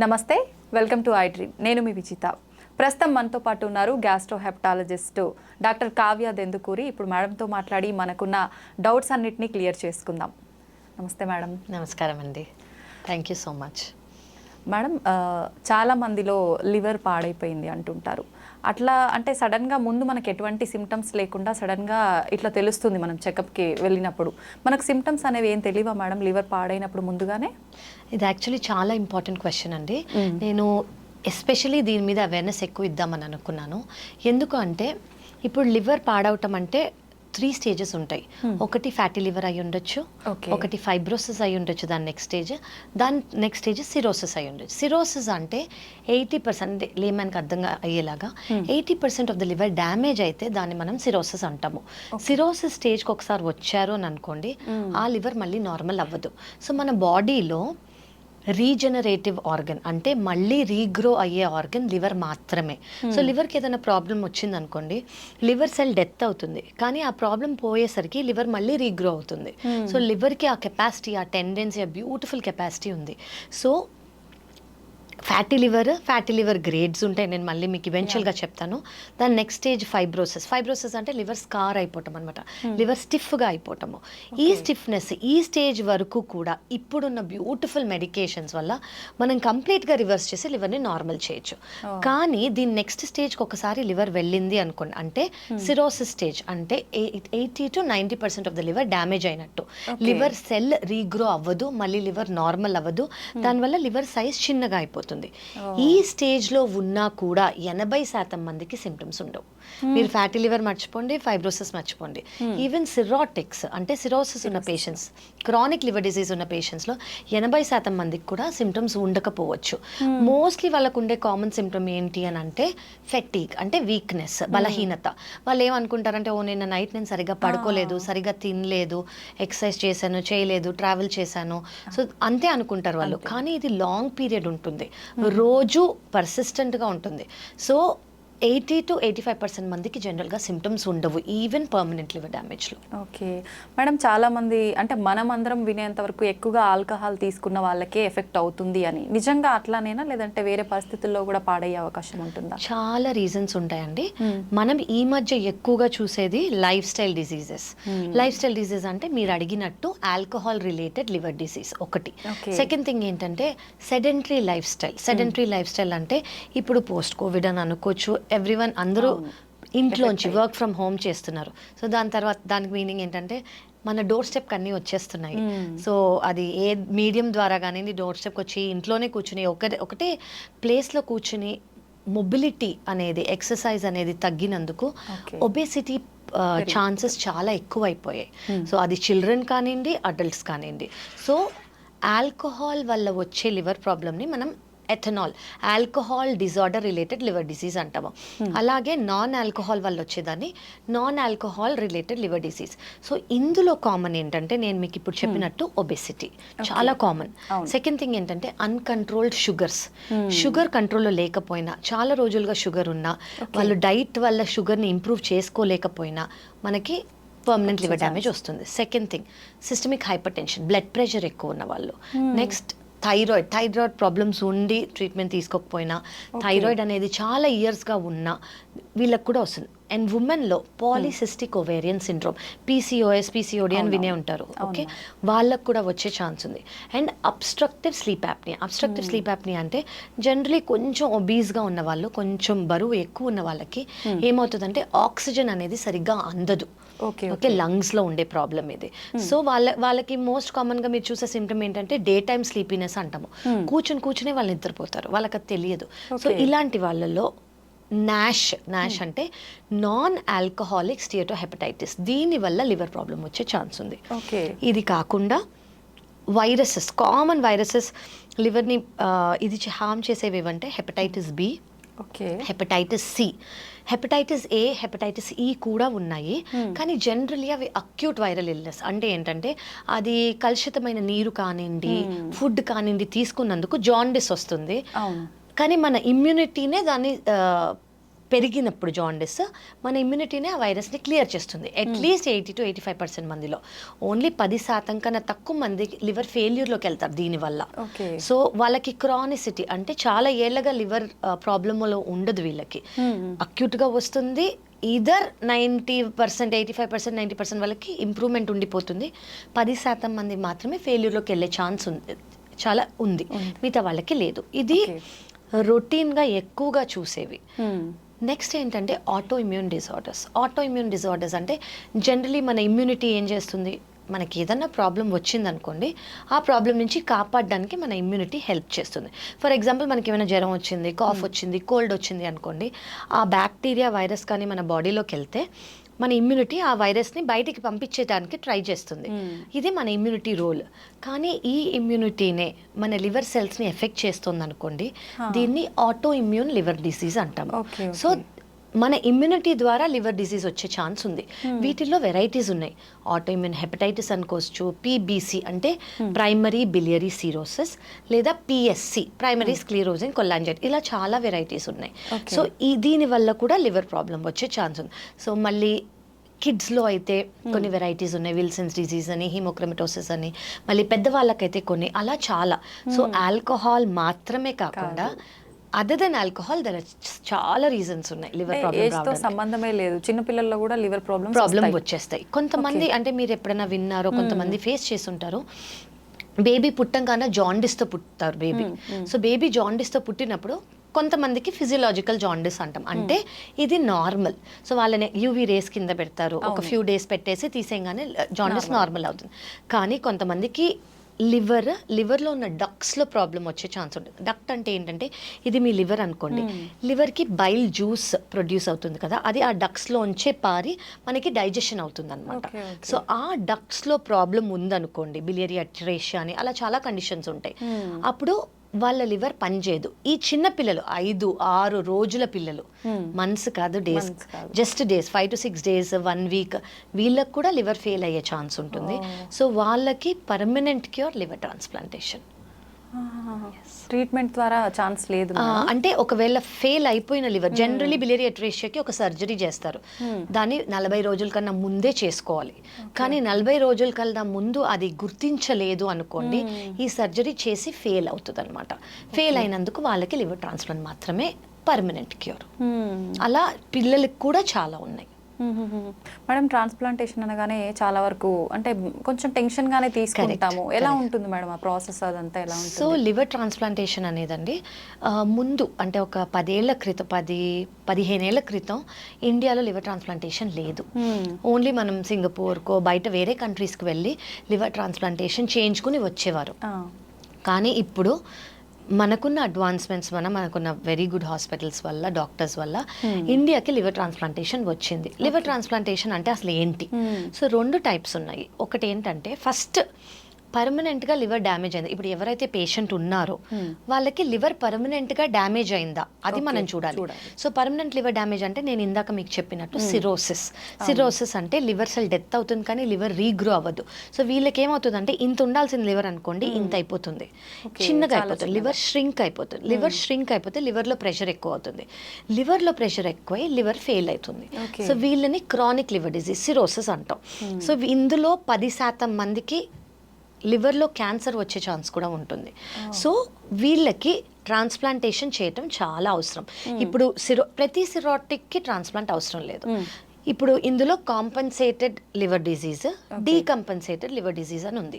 నమస్తే, welcome to I dream. నేను మీ విజిత. ప్రస్తుతం మనతో పాటు ఉన్నారు gastro hepatologist doctor Kavya Dendukuri. ఇప్పుడు మేడంతో మాట్లాడి మనకున్న డౌట్స్ అన్నిటినీ క్లియర్ చేసుకుందాం. నమస్తే మేడం. నమస్కారం అండి, thank you so much. Madam, చాలా మందిలో లివర్ పాడైపోయింది అంటుంటారు. అట్లా అంటే సడన్గా ముందు మనకు ఎటువంటి సిమ్టమ్స్ లేకుండా సడన్గా ఇట్లా తెలుస్తుంది మనం చెకప్కి వెళ్ళినప్పుడు. మనకు సిమ్టమ్స్ అనేవి ఏం తెలియవా మేడం లివర్ పాడైనప్పుడు ముందుగానే? ఇది యాక్చువల్లీ చాలా ఇంపార్టెంట్ క్వశ్చన్ అండి. నేను ఎస్పెషలీ దీని మీద అవేర్నెస్ ఎక్కువ ఇద్దామని అనుకున్నాను. ఎందుకు అంటే ఇప్పుడు లివర్ పాడవటం అంటే 3 స్టేజెస్ ఉంటాయి. ఒకటి ఫ్యాటీ లివర్ అయి ఉండొచ్చు, ఒకటి ఫైబ్రోసిస్ అయి ఉండొచ్చు, దాని నెక్స్ట్ స్టేజ్ సిరోసిస్ అయి ఉండొచ్చు. సిరోసిస్ అంటే 80% లేమన్కి అర్థం అయ్యేలాగా 80% ఆఫ్ ద లివర్ డ్యామేజ్ అయితే దాన్ని మనం సిరోసిస్ అంటాము. సిరోసిస్ స్టేజ్కి ఒకసారి వచ్చారు అని అనుకోండి, ఆ లివర్ మళ్ళీ నార్మల్ అవ్వదు. సో మన బాడీలో రీజనరేటివ్ ఆర్గన్ అంటే మళ్ళీ రీగ్రో అయ్యే ఆర్గన్ లివర్ మాత్రమే. సో లివర్కి ఏదైనా ప్రాబ్లం వచ్చింది అనుకోండి, లివర్ సెల్ డెత్ అవుతుంది, కానీ ఆ ప్రాబ్లం పోయేసరికి లివర్ మళ్ళీ రీగ్రో అవుతుంది. సో లివర్కి ఆ కెపాసిటీ, ఆ టెండెన్సీ, ఆ బ్యూటిఫుల్ కెపాసిటీ ఉంది. సో ఫ్యాటీ లివర్ గ్రేడ్స్ ఉంటాయి, నేను మళ్ళీ మీకు ఈవెన్చువల్గా చెప్తాను. దాని నెక్స్ట్ స్టేజ్ ఫైబ్రోసిస్ అంటే లివర్ స్కార్ అయిపోవటం అనమాట, లివర్ స్టిఫ్గా అయిపోవటము. ఈ స్టిఫ్నెస్ ఈ స్టేజ్ వరకు కూడా ఇప్పుడున్న బ్యూటిఫుల్ మెడికేషన్స్ వల్ల మనం కంప్లీట్గా రివర్స్ చేసి లివర్ని నార్మల్ చేయొచ్చు. కానీ దీని నెక్స్ట్ స్టేజ్కి ఒకసారి లివర్ వెళ్ళింది అనుకోండి, అంటే సిరోసిస్ స్టేజ్ అంటే 80 to 90% of the liver damage అయినట్టు. లివర్ సెల్ రీగ్రో అవ్వదు, మళ్ళీ లివర్ నార్మల్ అవ్వదు, దానివల్ల లివర్ సైజ్ చిన్నగా అయిపోతుంది. ఈ స్టేజ్ లో ఉన్నా కూడా 80% మందికి సిమ్టమ్స్ ఉండవు. మీరు ఫ్యాటీ లివర్ మర్చిపోండి, ఫైబ్రోసిస్ మర్చిపోండి, ఈవెన్ సిరోటిక్స్ అంటే సిరోసిస్ ఉన్న పేషెంట్స్, క్రానిక్ లివర్ డిసీజ్ ఉన్న పేషెంట్స్ లో 80% మందికి కూడా సిమ్టమ్స్ ఉండకపోవచ్చు. మోస్ట్లీ వాళ్ళకు ఉండే కామన్ సిమ్టమ్ ఏంటి అని అంటే ఫెటీగ్ అంటే వీక్నెస్, బలహీనత. వాళ్ళు ఏమనుకుంటారంటే, ఓ నిన్న నైట్ నేను సరిగ్గా పడుకోలేదు, సరిగ్గా తినలేదు, ఎక్సర్సైజ్ చేశాను చేయలేదు, ట్రావెల్ చేశాను, సో అంతే అనుకుంటారు వాళ్ళు. కానీ ఇది లాంగ్ పీరియడ్ ఉంటుంది, రోజు పర్సిస్టెంట్గా ఉంటుంది. సో 80 to 85% మందికి జనరల్గా సిమ్టమ్స్ ఉండవు, ఈవెన్ పర్మనెంట్ లివర్ డ్యామేజ్లో. ఓకే మేడం, చాలామంది అంటే మనం అందరం వినేంత వరకు ఎక్కువగా ఆల్కహాల్ తీసుకున్న వాళ్ళకే ఎఫెక్ట్ అవుతుంది అని, నిజంగా అట్లానేనా లేదంటే వేరే పరిస్థితుల్లో కూడా పాడయ్యే అవకాశం ఉంటుందా? చాలా రీజన్స్ ఉంటాయండి. మనం ఈ మధ్య ఎక్కువగా చూసేది life style diseases. Life style disease అంటే మీరు అడిగినట్టు ఆల్కహాల్ రిలేటెడ్ లివర్ డిసీజ్ ఒకటి. సెకండ్ థింగ్ ఏంటంటే సెడెంటరీ లైఫ్ స్టైల్ అంటే ఇప్పుడు పోస్ట్ కోవిడ్ అని అనుకోవచ్చు, ఎవ్రీవన్ అందరూ ఇంట్లోంచి వర్క్ ఫ్రమ్ హోమ్ చేస్తున్నారు. సో దానికి మీనింగ్ ఏంటంటే మన డోర్ స్టెప్కి అన్నీ వచ్చేస్తున్నాయి. సో అది ఏ మీడియం ద్వారా కానీ డోర్ స్టెప్కి వచ్చి ఇంట్లోనే కూర్చుని ఒకటే ప్లేస్లో కూర్చుని మొబిలిటీ అనేది, ఎక్సర్సైజ్ అనేది తగ్గినందుకు ఒబేసిటీ ఛాన్సెస్ చాలా ఎక్కువ అయిపోయాయి. సో అది చిల్డ్రన్ కానివ్వండి, అడల్ట్స్ కానివ్వండి. సో ఆల్కహాల్ వల్ల వచ్చే లివర్ ప్రాబ్లమ్ని మనం ethanol alcohol disorder related liver disease అంటాము. అలాగే నాన్ ఆల్కహాల్ వల్ల వచ్చేదాన్ని non alcohol related liver disease. So ఇందులో కామన్ ఏంటంటే నేను మీకు ఇప్పుడు చెప్పినట్టు ఒబెసిటీ చాలా కామన్. సెకండ్ థింగ్ ఏంటంటే అన్కంట్రోల్డ్ షుగర్ కంట్రోల్లో లేకపోయినా, చాలా రోజులుగా షుగర్ ఉన్నా, వాళ్ళు డైట్ వల్ల షుగర్ని ఇంప్రూవ్ చేసుకోలేకపోయినా మనకి పర్మనెంట్ లివర్ డ్యామేజ్ వస్తుంది. Second thing systemic hypertension, blood pressure ఎక్కువ ఉన్న వాళ్ళు. నెక్స్ట్ థైరాయిడ్ ప్రాబ్లమ్స్ ఉండి ట్రీట్మెంట్ తీసుకోకపోయినా, థైరాయిడ్ అనేది చాలా ఇయర్స్గా ఉన్నా వీళ్ళకి కూడా వస్తుంది. అండ్ ఉమెన్లో పాలిసిస్టిక్ ఓవేరియన్ సిండ్రోమ్, పీసీఓడి అని వినే ఉంటారు. ఓకే, వాళ్ళకు కూడా వచ్చే ఛాన్స్ ఉంది. అండ్ అబ్స్ట్రక్టివ్ స్లీప్ యాప్నియా అంటే జనరలీ కొంచెం ఒబీస్గా ఉన్న వాళ్ళు, కొంచెం బరువు ఎక్కువ ఉన్న వాళ్ళకి ఏమవుతుందంటే ఆక్సిజన్ అనేది సరిగ్గా అందదు. ఓకే, లంగ్స్లో ఉండే ప్రాబ్లం ఇది. సో వాళ్ళకి మోస్ట్ కామన్గా మీరు చూసే సిమ్టమ్ ఏంటంటే డే టైమ్ స్లీపీనెస్ అంటాము. కూర్చునే వాళ్ళు నిద్రపోతారు, వాళ్ళకి అది తెలియదు. సో ఇలాంటి వాళ్ళలో నాష్ అంటే నాన్ ఆల్కహాలిక్ స్టియటోహెపటైటిస్, దీనివల్ల లివర్ ప్రాబ్లం వచ్చే ఛాన్స్ ఉంది. ఇది కాకుండా కామన్ వైరసెస్ లివర్ని ఇది హార్మ్ చేసేవి ఏవంటే hepatitis B, hepatitis C, hepatitis A, hepatitis E కూడా ఉన్నాయి. కానీ జనరల్లీ అవి అక్యూట్ వైరల్ ఇల్నెస్. అంటే ఏంటంటే అది కలుషితమైన నీరు కానివ్వండి, ఫుడ్ కానివ్వండి తీసుకున్నందుకు జాండిస్ వస్తుంది. కానీ మన ఇమ్యూనిటీనే దాన్ని పెరిగినప్పుడు జాండిస్ మన ఇమ్యూనిటీనే ఆ వైరస్ని క్లియర్ చేస్తుంది. అట్లీస్ట్ 80 to 85% మందిలో. ఓన్లీ 10% కన్నా తక్కువ మంది లివర్ ఫెయిల్యూర్లోకి వెళ్తారు దీనివల్ల. సో వాళ్ళకి క్రానిసిటీ అంటే చాలా ఏళ్ళగా లివర్ ప్రాబ్లంలో ఉండదు వీళ్ళకి, అక్యూట్గా వస్తుంది. ఈదర్ 90%, 85%, 90% వాళ్ళకి ఇంప్రూవ్మెంట్ ఉండిపోతుంది. 10% మంది మాత్రమే ఫెయిల్యూర్లోకి వెళ్ళే ఛాన్స్ ఉంది, చాలా ఉంది, మిగతా వాళ్ళకి లేదు. ఇది రొటీన్గా ఎక్కువగా చూసేవి. నెక్స్ట్ ఏంటంటే auto immune disorders. Auto immune disorders అంటే జనరలీ మన ఇమ్యూనిటీ ఏం చేస్తుంది, మనకి ఏదన్నా ప్రాబ్లం వచ్చిందనుకోండి, ఆ ప్రాబ్లం నుంచి కాపాడడానికి మన ఇమ్యూనిటీ హెల్ప్ చేస్తుంది. ఫర్ ఎగ్జాంపుల్ మనకి ఏమైనా జ్వరం వచ్చింది, కాఫ్ వచ్చింది, కోల్డ్ వచ్చింది అనుకోండి, ఆ బ్యాక్టీరియా వైరస్ కానీ మన బాడీలోకి వెళ్తే మన ఇమ్యూనిటీ ఆ వైరస్ని బయటికి పంపించేదానికి ట్రై చేస్తుంది. ఇది మన ఇమ్యూనిటీ రోల్. కానీ ఈ ఇమ్యూనిటీనే మన లివర్ సెల్స్ని ఎఫెక్ట్ చేస్తుంది అనుకోండి, దీన్ని ఆటో ఇమ్యూన్ లివర్ డిసీజ్ అంటాము. సో మన ఇమ్యూనిటీ ద్వారా లివర్ డిసీజ్ వచ్చే ఛాన్స్ ఉంది. వీటిల్లో వెరైటీస్ ఉన్నాయి. ఆటో ఇమ్యూన్ హెపటైటిస్ అనుకోవచ్చు, పిబిసి అంటే ప్రైమరీ బిలియరీ సిరోసిస్, లేదా పిఎస్సి ప్రైమరీ స్క్లీరోజింగ్ కొలాంజైటిస్, ఇలా చాలా వెరైటీస్ ఉన్నాయి. సో దీనివల్ల కూడా లివర్ ప్రాబ్లం వచ్చే ఛాన్స్ ఉంది. సో మళ్ళీ కిడ్స్లో అయితే కొన్ని వెరైటీస్ ఉన్నాయి, విల్సన్స్ డిజీజ్ అని, హీమోక్రమటోసిస్ అని, మళ్ళీ పెద్దవాళ్ళకైతే కొన్ని, అలా చాలా. సో ఆల్కహాల్ మాత్రమే కాకుండా అదర్ దెన్ ఆల్కహాల్ దర్ చాలా రీజన్స్ ఉన్నాయి లివర్ ప్రాబ్లమ్. సంబంధమే లేదు, చిన్న పిల్లల్లో కూడా లివర్ ప్రాబ్లం వచ్చేస్తాయి. కొంతమంది అంటే మీరు ఎప్పుడైనా విన్నారో, కొంతమంది ఫేస్ చేసి ఉంటారు, బేబీ పుట్టంగానే జాండిస్తో పుట్టారు బేబీ. సో బేబీ జాండిస్తో పుట్టినప్పుడు కొంతమందికి ఫిజియలాజికల్ జాండిస్ అంటాం, అంటే ఇది నార్మల్. సో వాళ్ళని యూవీ రేస్ కింద పెడతారు, ఒక ఫ్యూ డేస్ పెట్టేసి తీసేయగానే జాండిస్ నార్మల్ అవుతుంది. కానీ కొంతమందికి లివర్లో ఉన్న డక్స్లో ప్రాబ్లం వచ్చే ఛాన్స్ ఉంటుంది. డక్ట్ అంటే ఏంటంటే ఇది మీ లివర్ అనుకోండి, లివర్కి బైల్ జ్యూస్ ప్రొడ్యూస్ అవుతుంది కదా, అది ఆ డక్స్లోంచే పారి మనకి డైజెషన్ అవుతుంది అనమాట. సో ఆ డక్స్లో ప్రాబ్లం ఉందనుకోండి, బిలియరీ అట్రేషియా అని, అలా చాలా కండిషన్స్ ఉంటాయి. అప్పుడు వాళ్ళ లివర్ పనిచేయదు. ఈ చిన్న పిల్లలు 5-6 రోజుల పిల్లలు, మంత్స్ కాదు, days, just days, 5 to 6 days, 1 week, వీళ్ళకి కూడా లివర్ ఫెయిల్ అయ్యే ఛాన్స్ ఉంటుంది. సో వాళ్ళకి permanent cure liver transplantation. Treatment ద్వారా ఛాన్స్ లేదు అంటే ఒకవేళ ఫెయిల్ అయిపోయిన లివర్, జనరలీ బిలియరీ అట్రేషియాకి ఒక సర్జరీ చేస్తారు, దాన్ని 40 రోజుల కన్నా ముందే చేసుకోవాలి. కానీ 40 రోజుల కన్నా ముందు అది గుర్తించలేదు అనుకోండి, ఈ సర్జరీ చేసి ఫెయిల్ అవుతుంది అనమాట. ఫెయిల్ అయినందుకు వాళ్ళకి లివర్ ట్రాన్స్ప్లాంట్ మాత్రమే పర్మనెంట్ క్యూర్. అలా పిల్లలకి కూడా చాలా ఉన్నాయి. మేడం, ట్రాన్స్ప్లాంటేషన్ అనగానే చాలా వరకు అంటే కొంచెం టెన్షన్ గానే తీసుకుంటాము. ఎలా ఉంటుంది మేడం ఆ ప్రాసెస్, అదంతా ఎలా ఉంటుంది? సో లివర్ ట్రాన్స్ప్లాంటేషన్ అనేదండి ముందు అంటే ఒక 10-15 ఏళ్ల క్రితం ఇండియాలో లివర్ ట్రాన్స్ప్లాంటేషన్ లేదు. ఓన్లీ మనం సింగపూర్కో బయట వేరే కంట్రీస్కి వెళ్ళి లివర్ ట్రాన్స్ప్లాంటేషన్ చేయించుకుని వచ్చేవారు. కానీ ఇప్పుడు మనకున్న అడ్వాన్స్మెంట్స్ వల్ల, మనకున్న వెరీ గుడ్ హాస్పిటల్స్ వల్ల, డాక్టర్స్ వల్ల ఇండియాకి లివర్ ట్రాన్స్ప్లాంటేషన్ వచ్చింది. లివర్ ట్రాన్స్ప్లాంటేషన్ అంటే అసలు ఏంటి? సో 2 టైప్స్ ఉన్నాయి. ఒకటి ఏంటంటే ఫస్ట్ పర్మనెంట్గా లివర్ డ్యామేజ్ అయింది. ఇప్పుడు ఎవరైతే పేషెంట్ ఉన్నారో వాళ్ళకి లివర్ పర్మనెంట్గా డ్యామేజ్ అయిందా, అది మనం చూడాలి. సో పర్మనెంట్ లివర్ డ్యామేజ్ అంటే నేను ఇందాక మీకు చెప్పినట్టు సిరోసిస్ అంటే లివర్ సెల్ డెత్ అవుతుంది కానీ లివర్ రీగ్రో అవ్వదు. సో వీళ్ళకి ఏమవుతుంది అంటే ఇంత ఉండాల్సిన లివర్ అనుకోండి, ఇంత అయిపోతుంది, చిన్నగా అయిపోతుంది, లివర్ ష్రింక్ అయిపోతుంది. లివర్ ష్రింక్ అయిపోతే లివర్లో ప్రెషర్ ఎక్కువ అవుతుంది, లివర్లో ప్రెషర్ ఎక్కువై లివర్ ఫెయిల్ అవుతుంది. సో వీళ్ళని క్రానిక్ లివర్ డిజీజ్ సిరోసిస్ అంటాం. సో ఇందులో 10% మందికి లివర్లో క్యాన్సర్ వచ్చే ఛాన్స్ కూడా ఉంటుంది. సో వీళ్ళకి ట్రాన్స్ప్లాంటేషన్ చేయటం చాలా అవసరం. ఇప్పుడు ప్రతి సిరోటిక్కి ట్రాన్స్ప్లాంట్ అవసరం లేదు. ఇప్పుడు ఇందులో compensated liver disease, decompensated liver disease అని ఉంది.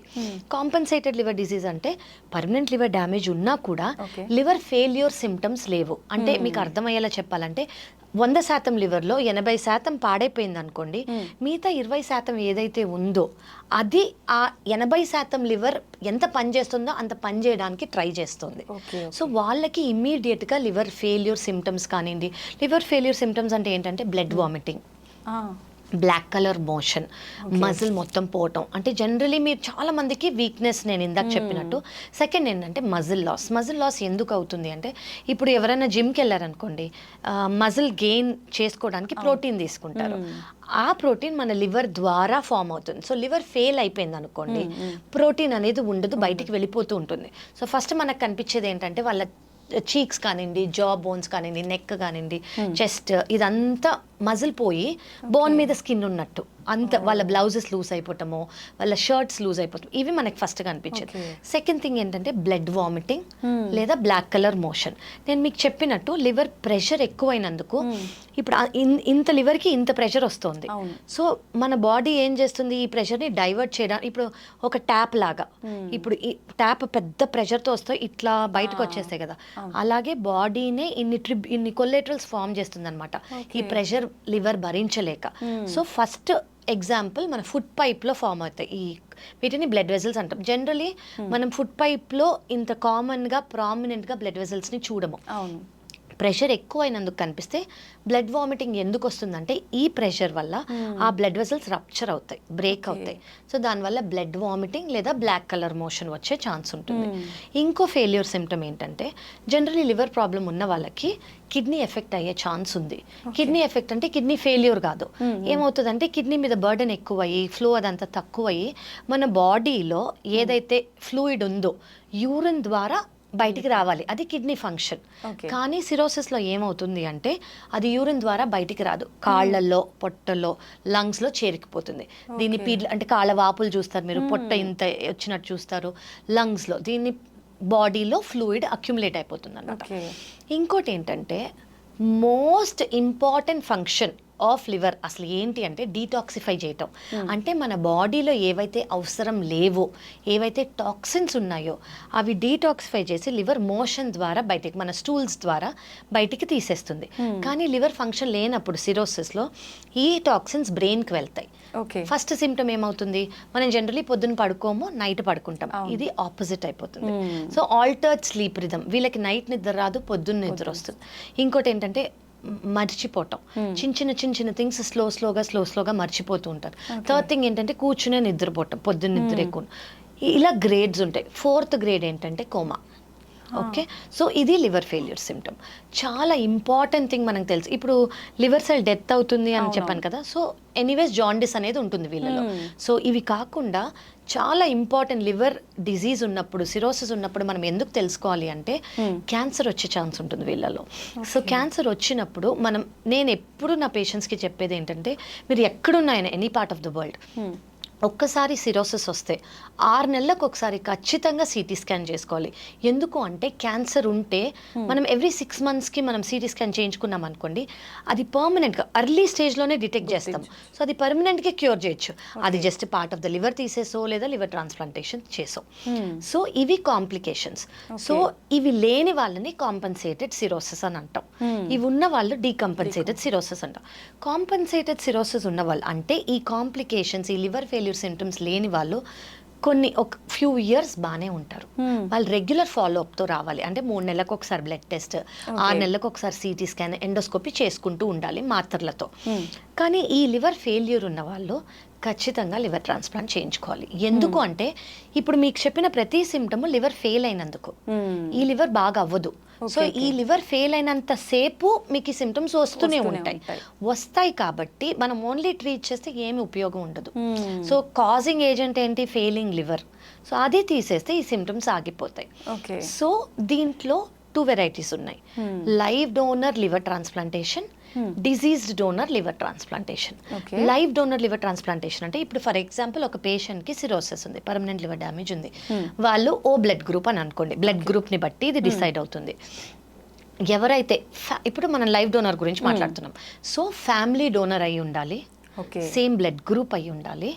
కాంపన్సేటెడ్ లివర్ డిజీజ్ అంటే పర్మనెంట్ లివర్ డ్యామేజ్ ఉన్నా కూడా లివర్ ఫెయిల్యూర్ సిమ్టమ్స్ లేవు. అంటే మీకు అర్థమయ్యేలా చెప్పాలంటే 100% లివర్లో 80% పాడైపోయింది అనుకోండి, మిగతా 20% ఏదైతే ఉందో అది ఆ 80% లివర్ ఎంత పని చేస్తుందో అంత పని చేయడానికి ట్రై చేస్తుంది. సో వాళ్ళకి ఇమ్మీడియట్గా లివర్ ఫెయిల్యూర్ సిమ్టమ్స్ కానివ్వండి, లివర్ ఫెయిల్యూర్ సిమ్టమ్స్ అంటే ఏంటంటే blood vomiting, black colour motion, muscle మొత్తం పోవటం, అంటే జనరలీ మీరు చాలా మందికి వీక్నెస్ నేను ఇందాక చెప్పినట్టు. సెకండ్ ఏంటంటే మజిల్ లాస్ ఎందుకు అవుతుంది అంటే ఇప్పుడు ఎవరైనా జిమ్కి వెళ్ళారనుకోండి, మజిల్ గెయిన్ చేసుకోవడానికి ప్రోటీన్ తీసుకుంటారు, ఆ ప్రోటీన్ మన లివర్ ద్వారా ఫామ్ అవుతుంది. సో లివర్ ఫెయిల్ అయిపోయింది అనుకోండి, ప్రోటీన్ అనేది ఉండదు, బయటికి వెళ్ళిపోతూ ఉంటుంది. సో ఫస్ట్ మనకు కనిపించేది ఏంటంటే వాళ్ళ చీక్స్ కానివ్వండి, జా బోన్స్ కానివ్వండి, నెక్ కానివ్వండి, చెస్ట్, ఇదంతా మజిల్ పోయి బోన్ మీద స్కిన్ ఉన్నట్టు అంత వాళ్ళ బ్లౌజెస్ లూజ్ అయిపోవటము, వాళ్ళ షర్ట్స్ లూజ్ అయిపోవటం, ఇవి మనకి ఫస్ట్ కనిపించేది. సెకండ్ థింగ్ ఏంటంటే బ్లడ్ వామిటింగ్ లేదా బ్లాక్ కలర్ మోషన్. నేను మీకు చెప్పినట్టు లివర్ ప్రెషర్ ఎక్కువైనందుకు ఇప్పుడు ఇంత లివర్కి ఇంత ప్రెషర్ వస్తుంది. సో మన బాడీ ఏం చేస్తుంది, ఈ ప్రెషర్ని డైవర్ట్ చేయడానికి ఇప్పుడు ఒక ట్యాప్ లాగా, ఇప్పుడు ఈ ట్యాప్ పెద్ద ప్రెషర్తో వస్తే ఇట్లా బయటకు వచ్చేస్తాయి కదా, అలాగే బాడీనే ఇన్ని కొల్లెటరల్స్ ఫామ్ చేస్తుంది అనమాట ఈ ప్రెషర్ లివర్ భరించలేక. సో ఫస్ట్ ఎగ్జాంపుల్ మన ఫుడ్ పైప్లో ఫామ్ అవుతాయి వీటిని బ్లడ్ వెజల్స్ అంటాం. జనరలీ మనం ఫుడ్ పైప్లో ఇంత కామన్గా ప్రామినెంట్గా బ్లడ్ వెజల్స్ని చూడము. అవును. ప్రెషర్ ఎక్కువైనందుకు కనిపిస్తే బ్లడ్ వామిటింగ్ ఎందుకు వస్తుందంటే ఈ ప్రెషర్ వల్ల ఆ బ్లడ్ వెజల్స్ రప్చర్ అవుతాయి, బ్రేక్ అవుతాయి. సో దానివల్ల బ్లడ్ వామిటింగ్ లేదా బ్లాక్ కలర్ మోషన్ వచ్చే ఛాన్స్ ఉంటుంది. ఇంకో ఫెయిల్యూర్ సిమ్టమ్ ఏంటంటే జనరలీ లివర్ ప్రాబ్లం ఉన్న వాళ్ళకి కిడ్నీ ఎఫెక్ట్ అయ్యే ఛాన్స్ ఉంది. కిడ్నీ ఎఫెక్ట్ అంటే కిడ్నీ ఫెయిల్యూర్ కాదు, ఏమవుతుందంటే కిడ్నీ మీద బర్డెన్ ఎక్కువయ్యి ఫ్లో అదంతా తక్కువయ్యి మన బాడీలో ఏదైతే ఫ్లూయిడ్ ఉందో యూరిన్ ద్వారా బయటికి రావాలి, అది కిడ్నీ ఫంక్షన్. కానీ సిరోసిస్లో ఏమవుతుంది అంటే అది యూరిన్ ద్వారా బయటికి రాదు, కాళ్ళల్లో, పొట్టల్లో, లంగ్స్లో చేరుకుపోతుంది. దీన్ని అంటే కాళ్ళ వాపులు చూస్తారు మీరు, పొట్ట ఇంత వచ్చినట్టు చూస్తారు లంగ్స్లో, దీన్ని బాడీలో ఫ్లూయిడ్ అక్యుములేట్ అయిపోతుంది అన్నమాట. ఇంకోటి ఏంటంటే most important function of liver అసలు ఏంటి అంటే డీటాక్సిఫై చేయటం. అంటే మన బాడీలో ఏవైతే అవసరం లేవో, ఏవైతే టాక్సిన్స్ ఉన్నాయో అవి డీటాక్సిఫై చేసి లివర్ మోషన్ ద్వారా బయటికి, మన స్టూల్స్ ద్వారా బయటికి తీసేస్తుంది. కానీ లివర్ ఫంక్షన్ లేనప్పుడు సిరోసిస్లో ఈ టాక్సిన్స్ బ్రెయిన్కి వెళ్తాయి. ఫస్ట్ సిమ్టమ్ ఏమవుతుంది, మనం జనరలీ పొద్దున్న పడుకోము, నైట్ పడుకుంటాం, ఇది ఆపోజిట్ అయిపోతుంది. సో ఆల్టర్డ్ స్లీప్ రిథమ్, వీళ్ళకి నైట్ నిద్ర రాదు, పొద్దున్న నిద్ర వస్తుంది. ఇంకోటి ఏంటంటే మర్చిపోవటం, చిన్న చిన్న థింగ్స్ స్లోగా మర్చిపోతూ ఉంటారు. థర్డ్ థింగ్ ఏంటంటే కూర్చునే నిద్రపోవటం, పొద్దున్న నిద్ర ఎక్కువ. ఇలా గ్రేడ్స్ ఉంటాయి. ఫోర్త్ గ్రేడ్ ఏంటంటే కోమా. ఓకే, సో ఇది లివర్ ఫెయిల్యూర్ సిమ్టమ్. చాలా ఇంపార్టెంట్ థింగ్ మనకు తెలుసు, ఇప్పుడు లివర్ సెల్ డెత్ అవుతుంది అని చెప్పాను కదా, సో ఎనీవేస్ జాండిస్ అనేది ఉంటుంది వీళ్ళలో. సో ఇవి కాకుండా చాలా ఇంపార్టెంట్ లివర్ డిజీజ్ ఉన్నప్పుడు, సిరోసిస్ ఉన్నప్పుడు మనం ఎందుకు తెలుసుకోవాలి అంటే క్యాన్సర్ వచ్చే ఛాన్స్ ఉంటుంది వీళ్ళలో. సో క్యాన్సర్ వచ్చినప్పుడు నేను ఎప్పుడు నా పేషెంట్స్కి చెప్పేది ఏంటంటే మీరు ఎక్కడున్నాయన any part of the world ఒక్కసారి సిరోసిస్ వస్తే 6 నెలలకు ఒకసారి ఖచ్చితంగా సిటీ స్కాన్ చేసుకోవాలి. ఎందుకు అంటే క్యాన్సర్ ఉంటే మనం ఎవ్రీ 6 మంత్స్కి మనం సిటీ స్కాన్ చేయించుకున్నాం అనుకోండి, అది పర్మనెంట్గా అర్లీ స్టేజ్లోనే డిటెక్ట్ చేస్తాం. సో అది పర్మనెంట్గా క్యూర్ చేయొచ్చు. అది just part of the liver తీసేసో లేదా లివర్ ట్రాన్స్ప్లాంటేషన్ చేసో. సో ఇవి కాంప్లికేషన్స్. సో ఇవి లేని వాళ్ళని కాంపన్సేటెడ్ సిరోసిస్ అని అంటాం, ఇవి ఉన్న వాళ్ళు డీకంపన్సేటెడ్ సిరోసిస్ అంటాం. కాంపన్సేటెడ్ సిరోసిస్ ఉన్న వాళ్ళు అంటే ఈ కాంప్లికేషన్స్, ఈ లివర్ ఫెయిల్యూర్ సిమ్టమ్స్ లేని వాళ్ళు ఒక ఫ్యూ ఇయర్స్ బాగానే ఉంటారు. వాళ్ళు రెగ్యులర్ ఫాలోఅప్తో రావాలి. అంటే 3 నెలలకు ఒకసారి బ్లడ్ టెస్ట్, 6 నెలలకు ఒకసారి సిటీ స్కాన్, ఎండోస్కోపీ చేసుకుంటూ ఉండాలి మాత్రలతో. కానీ ఈ లివర్ ఫెయిల్యూర్ ఉన్న వాళ్ళు ఖచ్చితంగా లివర్ ట్రాన్స్ప్లాంట్ చేయించుకోవాలి. ఎందుకు అంటే ఇప్పుడు మీకు చెప్పిన ప్రతి సిమ్టమ్ లివర్ ఫెయిల్ అయినందుకు, ఈ లివర్ బాగా అవ్వదు. సో ఈ లివర్ ఫెయిల్ అయినంత సేపు మీకు ఈ సిమ్టమ్స్ వస్తూనే వస్తాయి కాబట్టి మనం ఓన్లీ ట్రీట్ చేస్తే ఏమి ఉపయోగం ఉండదు. సో కాజింగ్ ఏజెంట్ ఏంటి, ఫెయిలింగ్ లివర్. సో అది తీసేస్తే ఈ సిమ్టమ్స్ ఆగిపోతాయి. సో దీంట్లో 2 వెరైటీస్ ఉన్నాయి, live donor liver transplantation, diseased donor liver transplantation. Live donor liver transplantation అంటే ఇప్పుడు ఫర్ ఎగ్జాంపుల్ ఒక పేషెంట్కి సిరోసిస్ ఉంది, పర్మనెంట్ లివర్ డ్యామేజ్ ఉంది, వాళ్ళు ఓ బ్లడ్ గ్రూప్ అని అనుకోండి, బ్లడ్ గ్రూప్ని బట్టి ఇది డిసైడ్ అవుతుంది. ఎవరైతే ఇప్పుడు మనం లైవ్ డోనర్ గురించి మాట్లాడుతున్నాం, సో ఫ్యామిలీ డోనర్ అయి ఉండాలి, సేమ్ బ్లడ్ గ్రూప్ అయి ఉండాలి,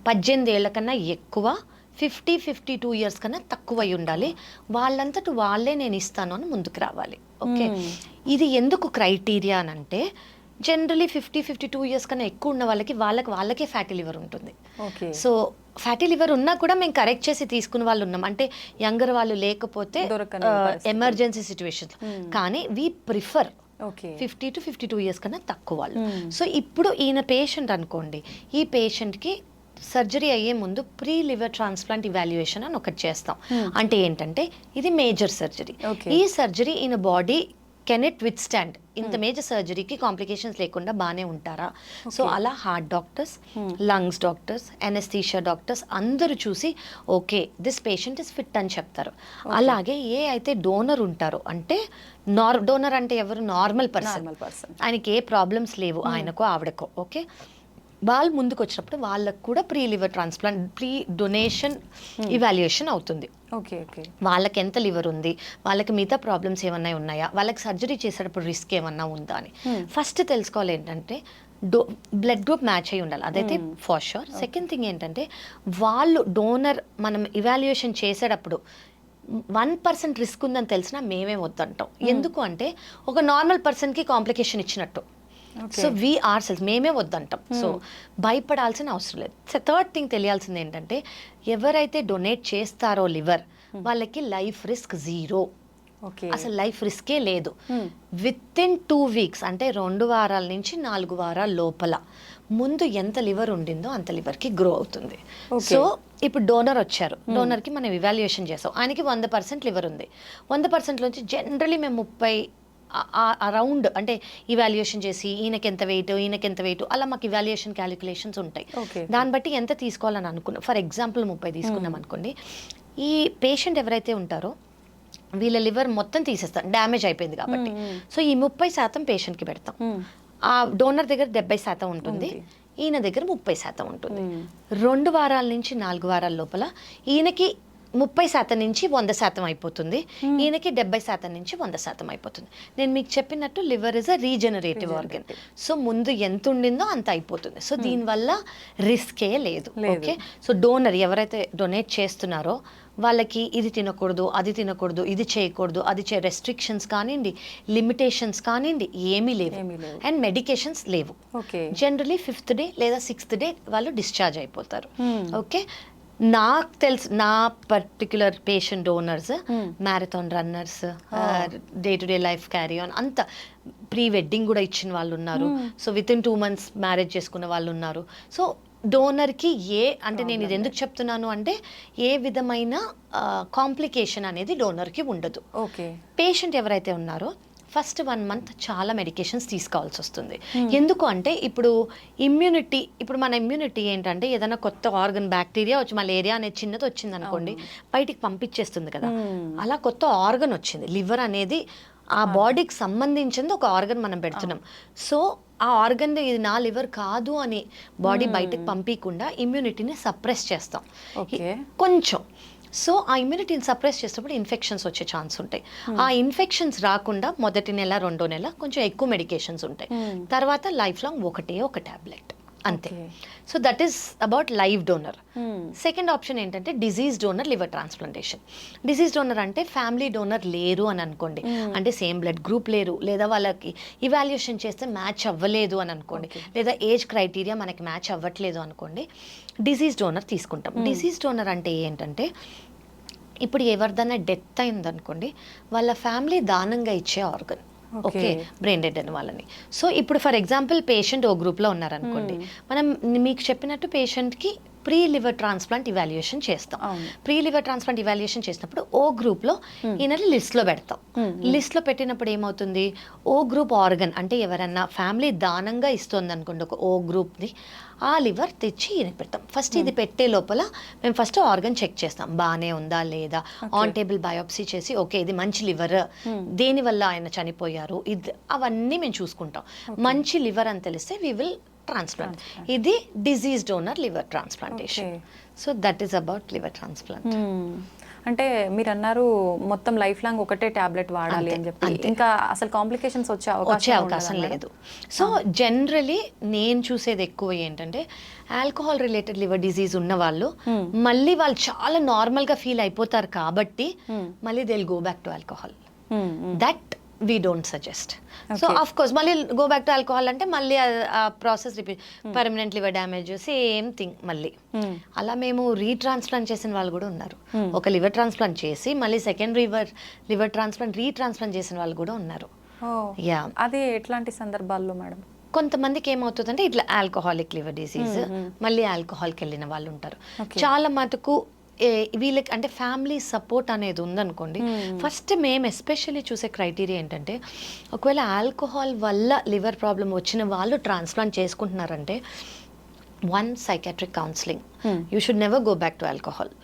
18 ఏళ్ల కన్నా ఎక్కువ, 52 ఇయర్స్ కన్నా తక్కువ అయి ఉండాలి, వాళ్ళంతట వాళ్ళే నేను ఇస్తాను అని ముందుకు రావాలి. ఓకే, ఇది ఎందుకు క్రైటీరియా అని అంటే జనరలీ 52 ఇయర్స్ కన్నా ఎక్కువ ఉన్న వాళ్ళకే ఫ్యాటీ లివర్ ఉంటుంది. సో ఫ్యాటీ లివర్ ఉన్నా కూడా మేము కరెక్ట్ చేసి తీసుకున్న వాళ్ళు ఉన్నాం, అంటే యంగర్ వాళ్ళు లేకపోతే ఎమర్జెన్సీ సిచ్యువేషన్. కానీ వీ ప్రిఫర్ 50 to 52 ఇయర్స్ కన్నా తక్కువ వాళ్ళు. సో ఇప్పుడు ఈయన పేషెంట్ అనుకోండి, ఈ పేషెంట్కి సర్జరీ అయ్యే ముందు ప్రీ లివర్ ట్రాన్స్ప్లాంట్ ఇవాల్యుయేషన్ అని ఒకటి చేస్తాం. అంటే ఏంటంటే ఇది మేజర్ సర్జరీ. ఈ సర్జరీ ఈయన body can it with stand ఇంత మేజర్ సర్జరీకి కాంప్లికేషన్స్ లేకుండా బాగానే ఉంటారా? సో అలా heart doctors, lungs doctors, anaesthesia doctors అందరూ చూసి okay this patient is fit అని చెప్తారు. అలాగే ఏ అయితే డోనర్ ఉంటారో, అంటే డోనర్ అంటే ఎవరు? నార్మల్ పర్సన్, ఆయనకి ఏ ప్రాబ్లమ్స్ లేవు, ఆయనకో ఆవిడకో, ఓకే, వాళ్ళు ముందుకు వచ్చినప్పుడు వాళ్ళకు కూడా pre liver transplant, pre donation evaluation అవుతుంది. ఓకే ఓకే, వాళ్ళకి ఎంత లివర్ ఉంది, వాళ్ళకి మిగతా ప్రాబ్లమ్స్ ఏమన్నా ఉన్నాయా, వాళ్ళకి సర్జరీ చేసేటప్పుడు రిస్క్ ఏమన్నా ఉందా అని ఫస్ట్ తెలుసుకోవాలి. ఏంటంటే బ్లడ్ గ్రూప్ మ్యాచ్ అయి ఉండాలి, అదైతే ఫర్ షూర్. సెకండ్ థింగ్ ఏంటంటే వాళ్ళు డోనర్ మనం ఇవాల్యుయేషన్ చేసేటప్పుడు 1% రిస్క్ ఉందని తెలిసినా మేమే వద్దంటాం. ఎందుకు అంటే ఒక నార్మల్ పర్సన్కి కాంప్లికేషన్ ఇచ్చినట్టు. సో వీ ఆర్ సెల్స్ మేమే వద్దంటాం. సో భయపడాల్సిన అవసరం లేదు. థర్డ్ థింగ్ తెలియాల్సింది ఏంటంటే ఎవరైతే డొనేట్ చేస్తారో లివర్, వాళ్ళకి లైఫ్ రిస్క్ 0. అసలు లైఫ్ రిస్కే లేదు. విత్ ఇన్ 2 weeks, అంటే 2 వారాల నుంచి 4 వారాల లోపల ముందు ఎంత లివర్ ఉండిందో అంత లివర్కి గ్రో అవుతుంది. సో ఇప్పుడు డోనర్ వచ్చారు, డోనర్కి మనం ఇవాల్యుయేషన్ చేసాం, ఆయనకి 100% లివర్ ఉంది. 100% నుంచి జనరలీ మేము 30 అరౌండ్, అంటే ఇవాల్యుయేషన్ చేసి ఈయనకి ఎంత వెయిట్ అలా మాకు ఇవాల్యుయేషన్ క్యాలిక్యులేషన్స్ ఉంటాయి. దాన్ని బట్టి ఎంత తీసుకోవాలని అనుకున్నాం. ఫర్ ఎగ్జాంపుల్ 30 తీసుకున్నాం అనుకోండి, ఈ పేషెంట్ ఎవరైతే ఉంటారో వీళ్ళ లివర్ మొత్తం తీసేస్తాం, డ్యామేజ్ అయిపోయింది కాబట్టి. సో ఈ 30% పేషెంట్కి పెడతాం. ఆ డోనర్ దగ్గర 70% ఉంటుంది, ఈయన దగ్గర 30% ఉంటుంది. 2 వారాల నుంచి 4 వారాల లోపల ఈయనకి 30% నుంచి 100% అయిపోతుంది, ఈయనకి 70% నుంచి 100% అయిపోతుంది. నేను మీకు చెప్పినట్టు liver is a regenerative organ. So ముందు ఎంత ఉండిందో అంత అయిపోతుంది. సో దీనివల్ల రిస్కే లేదు. ఓకే, సో డోనర్ ఎవరైతే డొనేట్ చేస్తున్నారో వాళ్ళకి ఇది తినకూడదు, అది తినకూడదు, ఇది చేయకూడదు, అది రెస్ట్రిక్షన్స్ కానివ్వండి, లిమిటేషన్స్ కానివ్వండి, ఏమీ లేవు. అండ్ మెడికేషన్స్ లేవు. జనరలీ 5th డే లేదా 6th డే వాళ్ళు డిశ్చార్జ్ అయిపోతారు. ఓకే, నాకు తెలుసు నా particular patient donors marathon runners, day to day life carry on, అంత ప్రీ వెడ్డింగ్ కూడా ఇచ్చిన వాళ్ళు ఉన్నారు. So with in 2 months marriage చేసుకున్న వాళ్ళు ఉన్నారు. సో డోనర్కి అంటే నేను ఇది ఎందుకు చెప్తున్నాను అంటే ఏ విధమైన కాంప్లికేషన్ అనేది డోనర్కి ఉండదు. ఓకే, పేషెంట్ ఎవరైతే ఉన్నారో ఫస్ట్ 1 month చాలా మెడికేషన్స్ తీసుకోవాల్సి వస్తుంది. ఎందుకు అంటే ఇప్పుడు మన ఇమ్యూనిటీ ఏంటంటే ఏదైనా కొత్త ఆర్గన్, బ్యాక్టీరియా వచ్చి మలేరియా అనేది చిన్నది వచ్చింది అనుకోండి బయటికి పంపించేస్తుంది కదా, అలా కొత్త ఆర్గన్ వచ్చింది. లివర్ అనేది ఆ బాడీకి సంబంధించింది ఒక ఆర్గన్ మనం పెడుతున్నాం. సో ఆ ఆర్గన్ ఇది నా లివర్ కాదు అని బాడీ బయటకు పంపించకుండా ఇమ్యూనిటీని సప్రెస్ చేస్తాం కొంచెం. సో ఆ ఇమ్యూనిటీని సప్రెస్ చేసినప్పుడు ఇన్ఫెక్షన్స్ వచ్చే ఛాన్స్ ఉంటాయి. ఆ ఇన్ఫెక్షన్స్ రాకుండా మొదటి నెల 2వ నెల కొంచెం ఎక్కువ మెడికేషన్స్ ఉంటాయి, తర్వాత లైఫ్ లాంగ్ ఒక టాబ్లెట్ అంతే. So that is about live donor. Second option ఏంటంటే deceased donor liver transplantation. Deceased donor అంటే ఫ్యామిలీ డోనర్ లేరు అని అనుకోండి, అంటే సేమ్ బ్లడ్ గ్రూప్ లేరు, లేదా వాళ్ళకి ఇవాల్యుయేషన్ చేస్తే మ్యాచ్ అవ్వలేదు అని అనుకోండి, లేదా ఏజ్ క్రైటీరియా మనకి మ్యాచ్ అవ్వట్లేదు అనుకోండి, డిజీజ్ డోనర్ తీసుకుంటాం. డిజీజ్ డోనర్ అంటే ఏంటంటే ఇప్పుడు ఎవరిదైనా డెత్ అయిందనుకోండి వాళ్ళ ఫ్యామిలీ దానంగా ఇచ్చే ఆర్గన్. ఓకే, బ్రెయిన్ డెడ్ అని వాళ్ళని. సో ఇప్పుడు ఫర్ ఎగ్జాంపుల్ పేషెంట్ ఓ గ్రూప్లో ఉన్నారనుకోండి, మనం మీకు చెప్పినట్టు పేషెంట్కి ప్రీ లివర్ ట్రాన్స్ప్లాంట్ ఇవాల్యుయేషన్ చేస్తాం. ప్రీ లివర్ ట్రాన్స్ప్లాంట్ ఇవాల్యుయేషన్ చేసినప్పుడు ఓ గ్రూప్లో ఈయనని లిస్ట్లో పెడతాం. లిస్ట్లో పెట్టినప్పుడు ఏమవుతుంది, ఓ గ్రూప్ ఆర్గన్ అంటే ఎవరన్నా ఫ్యామిలీ దానంగా ఇస్తుంది అనుకోండి ఒక ఓ గ్రూప్ని, ఆ లివర్ తెచ్చి ఈయన పెడతాం. ఫస్ట్ ఇది పెట్టే లోపల మేము ఫస్ట్ ఆర్గన్ చెక్ చేస్తాం బాగానే ఉందా లేదా, ఆన్ టేబుల్ బయోప్సీ చేసి ఓకే ఇది మంచి లివర్, దేనివల్ల ఆయన చనిపోయారు, ఇది అవన్నీ మేము చూసుకుంటాం. మంచి లివర్ అని తెలిస్తే వీ విల్ ట్రాన్స్ప్లాంట్. ఇది disease donor liver transplantation. So that is about liver transplant. అంటే మీరు అన్నారు మొత్తం లైఫ్ లాంగ్ ఒకటే టాబ్లెట్ వాడాలి అని చెప్పి, ఇంకా అసలు కాంప్లికేషన్స్ వచ్చే అవకాశం లేదు. సో జనరలీ నేను చూసేది ఎక్కువ ఏంటంటే ఆల్కహాల్ రిలేటెడ్ లివర్ డిజీజ్ ఉన్న వాళ్ళు మళ్ళీ వాళ్ళు చాలా నార్మల్గా ఫీల్ అయిపోతారు కాబట్టి మళ్ళీ they will go back to alcohol. That we don't suggest. So of course మళ్ళీ go back to alcohol అంటే మళ్ళీ ఆ process repeat, permanent liver damage, same thing మళ్ళీ. అలా మేము రీట్రాన్స్ప్లాంట్ చేసిన వాళ్ళు కూడా ఉన్నారు. ఒక లివర్ ట్రాన్స్ప్లాంట్ చేసి మళ్ళీ సెకండ్ లివర్ ట్రాన్స్ప్లాంట్ రీట్రాన్స్ప్లాంట్ చేసిన వాళ్ళు కూడా ఉన్నారు. యా, అది ఎట్లాంటి సందర్భాల్లో మేడం? కొంతమందికి ఏమవుతుందంటే ఇట్లా ఆల్కహాలిక్ లివర్ డిసీజ్ మళ్ళీ ఆల్కహాల్కి వెళ్ళిన వాళ్ళు ఉంటారు. చాలా మటుకు వీళ్ళకి అంటే ఫ్యామిలీ సపోర్ట్ అనేది ఉందనుకోండి. ఫస్ట్ మేము ఎస్పెషల్లీ చూసే క్రైటీరియా ఏంటంటే, ఒకవేళ ఆల్కహాల్ వల్ల లివర్ ప్రాబ్లం వచ్చిన వాళ్ళు ట్రాన్స్ప్లాంట్ చేసుకుంటున్నారంటే, 1 psychiatric counselling, you should never go back to alcohol.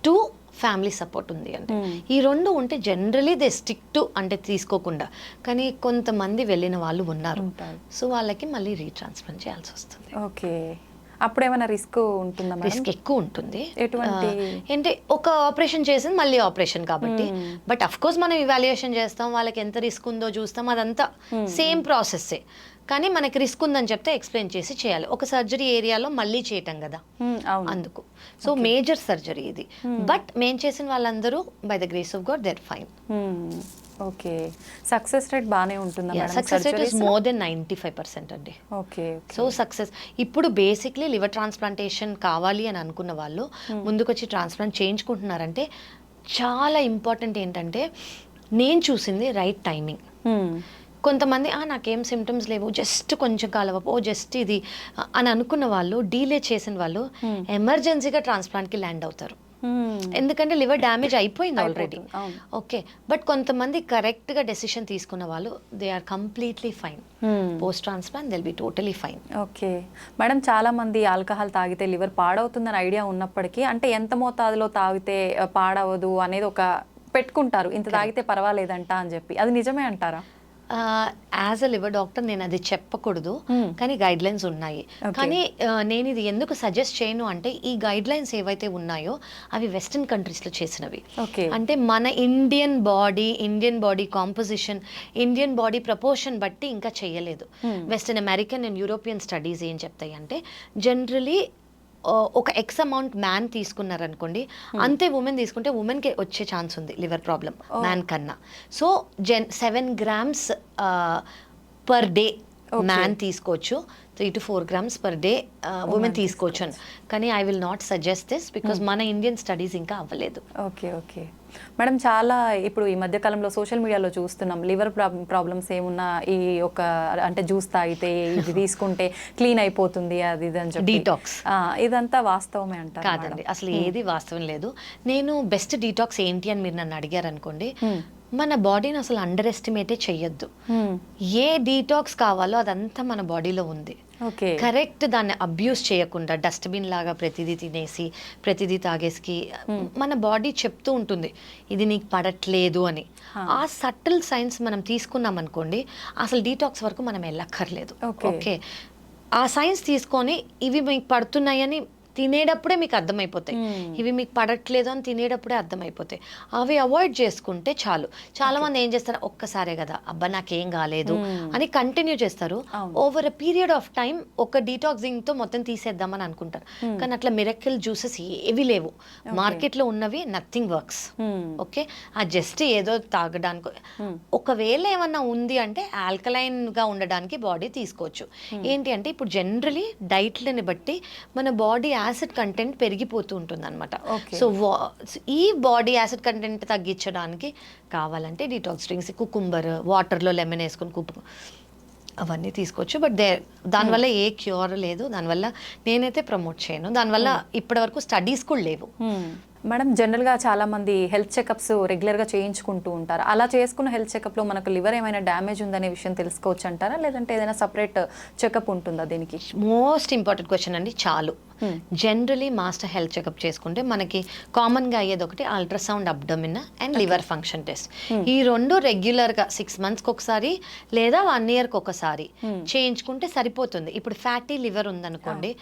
2 family support ఉంది అంటే. ఈ 2 ఉంటే జనరలీ దే స్టిక్ టు అంటే తీసుకోకుండా. కానీ కొంతమంది వెళ్ళిన వాళ్ళు ఉన్నారు, సో వాళ్ళకి మళ్ళీ రీట్రాన్స్ప్లాంట్ చేయాల్సి వస్తుంది. ఓకే, అప్పుడు ఏమైనా రిస్క్ ఉంటుందా? రిస్క్ ఎక్కువ ఉంటుంది. ఎటువంటి? అంటే ఒక ఆపరేషన్ చేసింది మళ్ళీ ఆపరేషన్ కాబట్టి, బట్ అఫ్ కోర్స్ మనం ఇవాల్యుయేషన్ చేస్తాం, వాళ్ళకి ఎంత రిస్క్ ఉందో చూస్తాం, అదంతా సేమ్ ప్రాసెస్సే. కానీ మనకి రిస్క్ ఉందని చెప్తే ఎక్స్ప్లెయిన్ చేసి చేయాలి. ఒక సర్జరీ ఏరియాలో మళ్ళీ చేయటం కదా, అందుకు. సో మేజర్ సర్జరీ ఇది. బట్ మేము చేసిన వాళ్ళందరూ by the grace of God they are fine. Okay, success rate బాగానే ఉంటుందా? Success rate is more than 95% అండి. ఓకే, సో సక్సెస్ ఇప్పుడు బేసిక్లీ లివర్ ట్రాన్స్ప్లాంటేషన్ కావాలి అని అనుకున్న వాళ్ళు ముందుకొచ్చి ట్రాన్స్ప్లాంట్ చేయించుకుంటున్నారంటే, చాలా ఇంపార్టెంట్ ఏంటంటే నేను చూసింది రైట్ టైమింగ్. కొంతమంది నాకేం సిమ్టమ్స్ లేవు, జస్ట్ కొంచెం కాలవపు, జస్ట్ ఇది అని అనుకున్న వాళ్ళు, డీలే చేసిన వాళ్ళు ఎమర్జెన్సీగా ట్రాన్స్ప్లాంట్కి ల్యాండ్ అవుతారు. ఎందుకంటే లివర్ డ్యామేజ్ అయిపోయింది ఆల్రెడీ. ఓకే, బట్ కొంతమంది కరెక్ట్గా డెసిషన్ తీసుకున్న వాళ్ళు they are completely fine. Post transplant they will be totally fine. Okay madam, చాలా మంది ఆల్కహాల్ తాగితే లివర్ పాడవుతుందని ఐడియా ఉన్నప్పటికీ, అంటే ఎంత మోతాదులో తాగితే పాడవదు అనేది ఒక పెట్టుకుంటారు, ఇంత తాగితే పర్వాలేదంట అని చెప్పి, అది నిజమే అంటారా? యాజ్ అ లివర్ డాక్టర్ నేను అది చెప్పకూడదు, కానీ గైడ్ లైన్స్ ఉన్నాయి. కానీ నేను ఇది ఎందుకు సజెస్ట్ చేయను అంటే, ఈ గైడ్ లైన్స్ ఏవైతే ఉన్నాయో అవి వెస్టర్న్ కంట్రీస్లో చేసినవి. అంటే మన Indian body composition, Indian body proportion బట్టి ఇంకా చేయలేదు. Western American and European studies ఏం చెప్తాయి అంటే, జనరలీ ఒక ఎక్స్ అమౌంట్ మ్యాన్ తీసుకున్నారనుకోండి, అంతే ఉమెన్ తీసుకుంటే ఉమెన్కి వచ్చే ఛాన్స్ ఉంది లివర్ ప్రాబ్లం మ్యాన్ కన్నా. So 7 grams per day man తీసుకోవచ్చు, 3 to 4 grams per day women తీసుకోవచ్చు అని. కానీ I will not suggest this because మన ఇండియన్ స్టడీస్ ఇంకా అవ్వలేదు. ఓకే ఓకే మేడం, చాలా ఇప్పుడు ఈ మధ్య కాలంలో సోషల్ మీడియాలో చూస్తున్నాం, లివర్ ప్రాబ్లమ్స్ ఏమున్నా ఈ ఒక అంటే జ్యూస్ తాగితే ఇది తీసుకుంటే క్లీన్ అయిపోతుంది అది ఇది అని చెప్పి, డీటాక్స్, ఇదంతా వాస్తవమే అంటారు? కాదండి, అసలు ఏది వాస్తవం లేదు. నేను బెస్ట్ డీటాక్స్ ఏంటి అని మీరు నన్ను అడిగారు అనుకోండి, మన బాడీని అసలు అండర్ ఎస్టిమేటే చెయ్యొద్దు. ఏ డీటాక్స్ కావాలో అదంతా మన బాడీలో ఉంది. కరెక్ట్ దాన్ని అబ్యూస్ చేయకుండా డస్ట్బిన్ లాగా ప్రతిదీ తినేసి ప్రతిదీ తాగేసి మన బాడీ చెప్తూ ఉంటుంది ఇది నీకు పడట్లేదు అని. ఆ సటిల్ సైన్స్ మనం తీసుకున్నాం అనుకోండి, అసలు డీటాక్స్ వరకు మనం వెళ్ళక్కర్లేదు. ఓకే, ఆ సైన్స్ తీసుకొని ఇవి మీకు పడుతున్నాయని తినేటప్పుడే మీకు అర్థమైపోతాయి, ఇవి మీకు పడట్లేదు అని తినేటప్పుడే అర్థమైపోతాయి. అవి అవాయిడ్ చేసుకుంటే చాలు. చాలా మంది ఏం చేస్తారు, ఒక్కసారే కదా అబ్బా నాకేం కాలేదు అని కంటిన్యూ చేస్తారు. Over a period of time ఒక డీటాక్సింగ్ తో మొత్తం తీసేద్దామని అనుకుంటారు. కానీ అట్లా మిరకిల్ జ్యూసెస్ ఏవి లేవు మార్కెట్లో ఉన్నవి, నథింగ్ వర్క్స్. ఓకే, ఆ జస్ట్ ఏదో తాగడానికి, ఒకవేళ ఏమన్నా ఉంది అంటే ఆల్కలైన్ గా ఉండడానికి బాడీ తీసుకోవచ్చు. ఏంటి అంటే ఇప్పుడు జనరలీ డైట్లని బట్టి మన బాడీ యాసిడ్ కంటెంట్ పెరిగిపోతూ ఉంటుంది అనమాట. సో ఈ బాడీ యాసిడ్ కంటెంట్ తగ్గించడానికి కావాలంటే డీటాక్స్ డ్రింక్స్, కుకుంబర్, వాటర్లో లెమన్ వేసుకొని అవన్నీ తీసుకోవచ్చు. బట్ దానివల్ల ఏ క్యూర్ లేదు, దానివల్ల నేనైతే ప్రమోట్ చేయను, దానివల్ల ఇప్పటివరకు స్టడీస్ కూడా లేవు. మేడం, జనరల్గా చాలా మంది హెల్త్ చెకప్స్ రెగ్యులర్గా చేయించుకుంటూ ఉంటారు. అలా చేసుకున్న హెల్త్ చెకప్లో మనకు లివర్ ఏమైనా డ్యామేజ్ ఉందనే విషయం తెలుసుకోవచ్చు అంటారా, లేదంటే ఏదైనా సపరేట్ చెకప్ ఉంటుందా దీనికి? మోస్ట్ ఇంపార్టెంట్ క్వశ్చన్ అండి. చాలు జనరలీ మాస్టర్ హెల్త్ చెకప్ చేసుకుంటే మనకి కామన్గా అయ్యేది ఒకటి ultrasound abdomen and liver function test. ఈ 2 రెగ్యులర్గా 6 monthsకి ఒకసారి లేదా 1 yearకి ఒకసారి చేయించుకుంటే సరిపోతుంది. ఇప్పుడు ఫ్యాటీ లివర్ ఉందనుకోండి,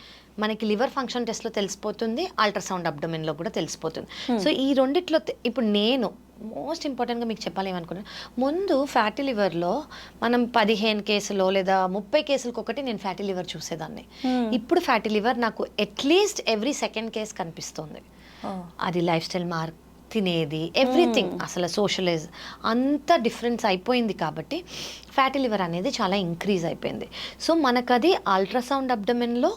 మనకి లివర్ ఫంక్షన్ టెస్ట్లో తెలిసిపోతుంది, అల్ట్రాసౌండ్ అబ్డమిన్లో కూడా తెలిసిపోతుంది. సో ఈ రెండిట్లో ఇప్పుడు నేను మోస్ట్ ఇంపార్టెంట్గా మీకు చెప్పాలి ఏమనుకున్నాను, ముందు ఫ్యాటీ లివర్లో మనం 15 కేసులో లేదా 30 కేసులకు ఒకటి నేను ఫ్యాటీ లివర్ చూసేదాన్ని. ఇప్పుడు ఫ్యాటీ లివర్ నాకు అట్లీస్ట్ ఎవ్రీ 2nd కేసు కనిపిస్తుంది. అది లైఫ్ స్టైల్ మార్క్, తినేది, ఎవ్రీథింగ్, అసలు సోషలైజ్ అంతా డిఫరెన్స్ అయిపోయింది. కాబట్టి ఫ్యాటీ లివర్ అనేది చాలా ఇంక్రీజ్ అయిపోయింది. సో మనకు అది అల్ట్రాసౌండ్ అబ్డమిన్లో,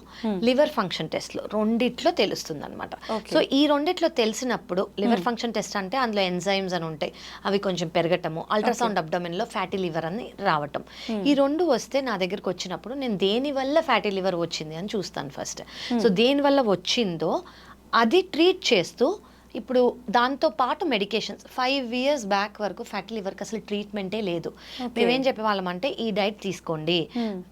లివర్ ఫంక్షన్ టెస్ట్లో రెండిట్లో తెలుస్తుంది అనమాట. సో ఈ రెండిట్లో తెలిసినప్పుడు లివర్ ఫంక్షన్ టెస్ట్ అంటే అందులో ఎంజైమ్స్ అని ఉంటాయి, అవి కొంచెం పెరగటము, అల్ట్రాసౌండ్ అబ్డమిన్లో ఫ్యాటీ లివర్ అని రావటం. ఈ 2 వస్తే నా దగ్గరికి వచ్చినప్పుడు నేను దేని వల్ల ఫ్యాటీ లివర్ వచ్చింది అని చూస్తాను ఫస్ట్. సో దేని వల్ల వచ్చిందో అది ట్రీట్ చేస్తూ ఇప్పుడు దాంతో పాటు మెడికేషన్స్ 5 years బ్యాక్ వరకు ఫ్యాటీ లివర్కి అసలు ట్రీట్మెంటే లేదు. మేమేం చెప్పేవాళ్ళం అంటే ఈ డైట్ తీసుకోండి,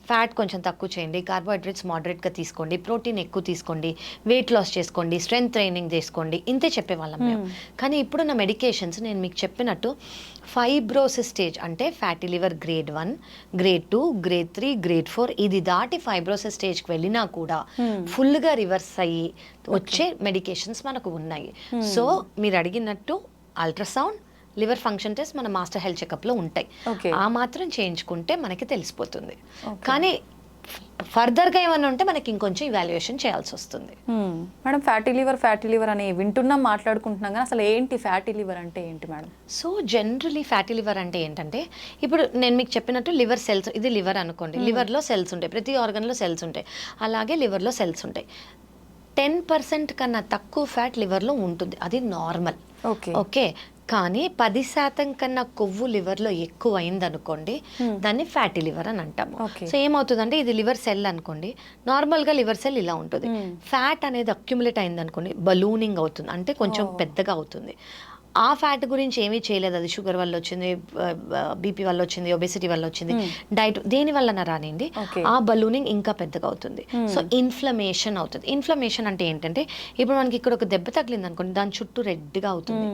ఫ్యాట్ కొంచెం తక్కువ చేయండి, కార్బోహైడ్రేట్స్ మోడరేట్గా తీసుకోండి, ప్రోటీన్ ఎక్కువ తీసుకోండి, వెయిట్ లాస్ చేసుకోండి, స్ట్రెంగ్త్ ట్రైనింగ్ చేసుకోండి, ఇంతే చెప్పేవాళ్ళం మేము. కానీ ఇప్పుడున్న మెడికేషన్స్ నేను మీకు చెప్పినట్టు ఫైబ్రోసిస్ స్టేజ్ అంటే fatty liver grade 1, grade 2, grade 3, grade 4 ఇది దాటి ఫైబ్రోసిస్ స్టేజ్కి వెళ్ళినా కూడా ఫుల్గా రివర్స్ అయ్యి వచ్చే మెడికేషన్స్ మనకు ఉన్నాయి. సో మీరు అడిగినట్టు అల్ట్రాసౌండ్, లివర్ ఫంక్షన్ టెస్ట్ మన మాస్టర్ హెల్త్ చెకప్లో ఉంటాయి. ఆ మాత్రం చేయించుకుంటే మనకి తెలిసిపోతుంది. కానీ ఫర్దర్గా ఏమన్నా ఉంటే మనకి ఇంకొంచెం ఇవాల్యుయేషన్ చేయాల్సి వస్తుంది. మేడం ఫ్యాటీ లివర్ అని వింటున్నాం, మాట్లాడుకుంటున్నాం, కానీ అసలు ఏంటి ఫ్యాటీ లివర్ అంటే ఏంటి madam? So generally fatty liver అంటే ఏంటంటే ఇప్పుడు నేను మీకు చెప్పినట్టు లివర్ సెల్స్, ఇది లివర్ అనుకోండి, లివర్లో సెల్స్ ఉంటాయి, ప్రతి ఆర్గన్లో సెల్స్ ఉంటాయి, అలాగే లివర్లో సెల్స్ ఉంటాయి. 10% కన్నా తక్కువ ఫ్యాట్ లివర్లో ఉంటుంది, అది నార్మల్. ఓకే, కానీ 10% కన్నా కొవ్వు లివర్లో ఎక్కువ అయిందనుకోండి, దాన్ని ఫ్యాటీ లివర్ అని అంటాము. సో ఏమవుతుందంటే ఇది లివర్ సెల్ అనుకోండి, నార్మల్గా లివర్ సెల్ ఇలా ఉంటుంది, ఫ్యాట్ అనేది అక్యుములేట్ అయింది అనుకోండి, బలూనింగ్ అవుతుంది, అంటే కొంచెం పెద్దగా అవుతుంది. ఆ ఫ్యాట్ గురించి ఏమీ చేయలేదు, అది షుగర్ వల్ల వచ్చింది, బీపీ వల్ల వచ్చింది, ఒబెసిటీ వల్ల వచ్చింది, డైట్ దేని వల్ల రానింది, ఆ బలూనింగ్ ఇంకా పెద్దగా అవుతుంది. సో ఇన్ఫ్లమేషన్ అవుతుంది. ఇన్ఫ్లమేషన్ అంటే ఏంటంటే ఇప్పుడు మనకి ఇక్కడ ఒక దెబ్బ తగిలింది అనుకోండి, దాని చుట్టూ రెడ్గా అవుతుంది,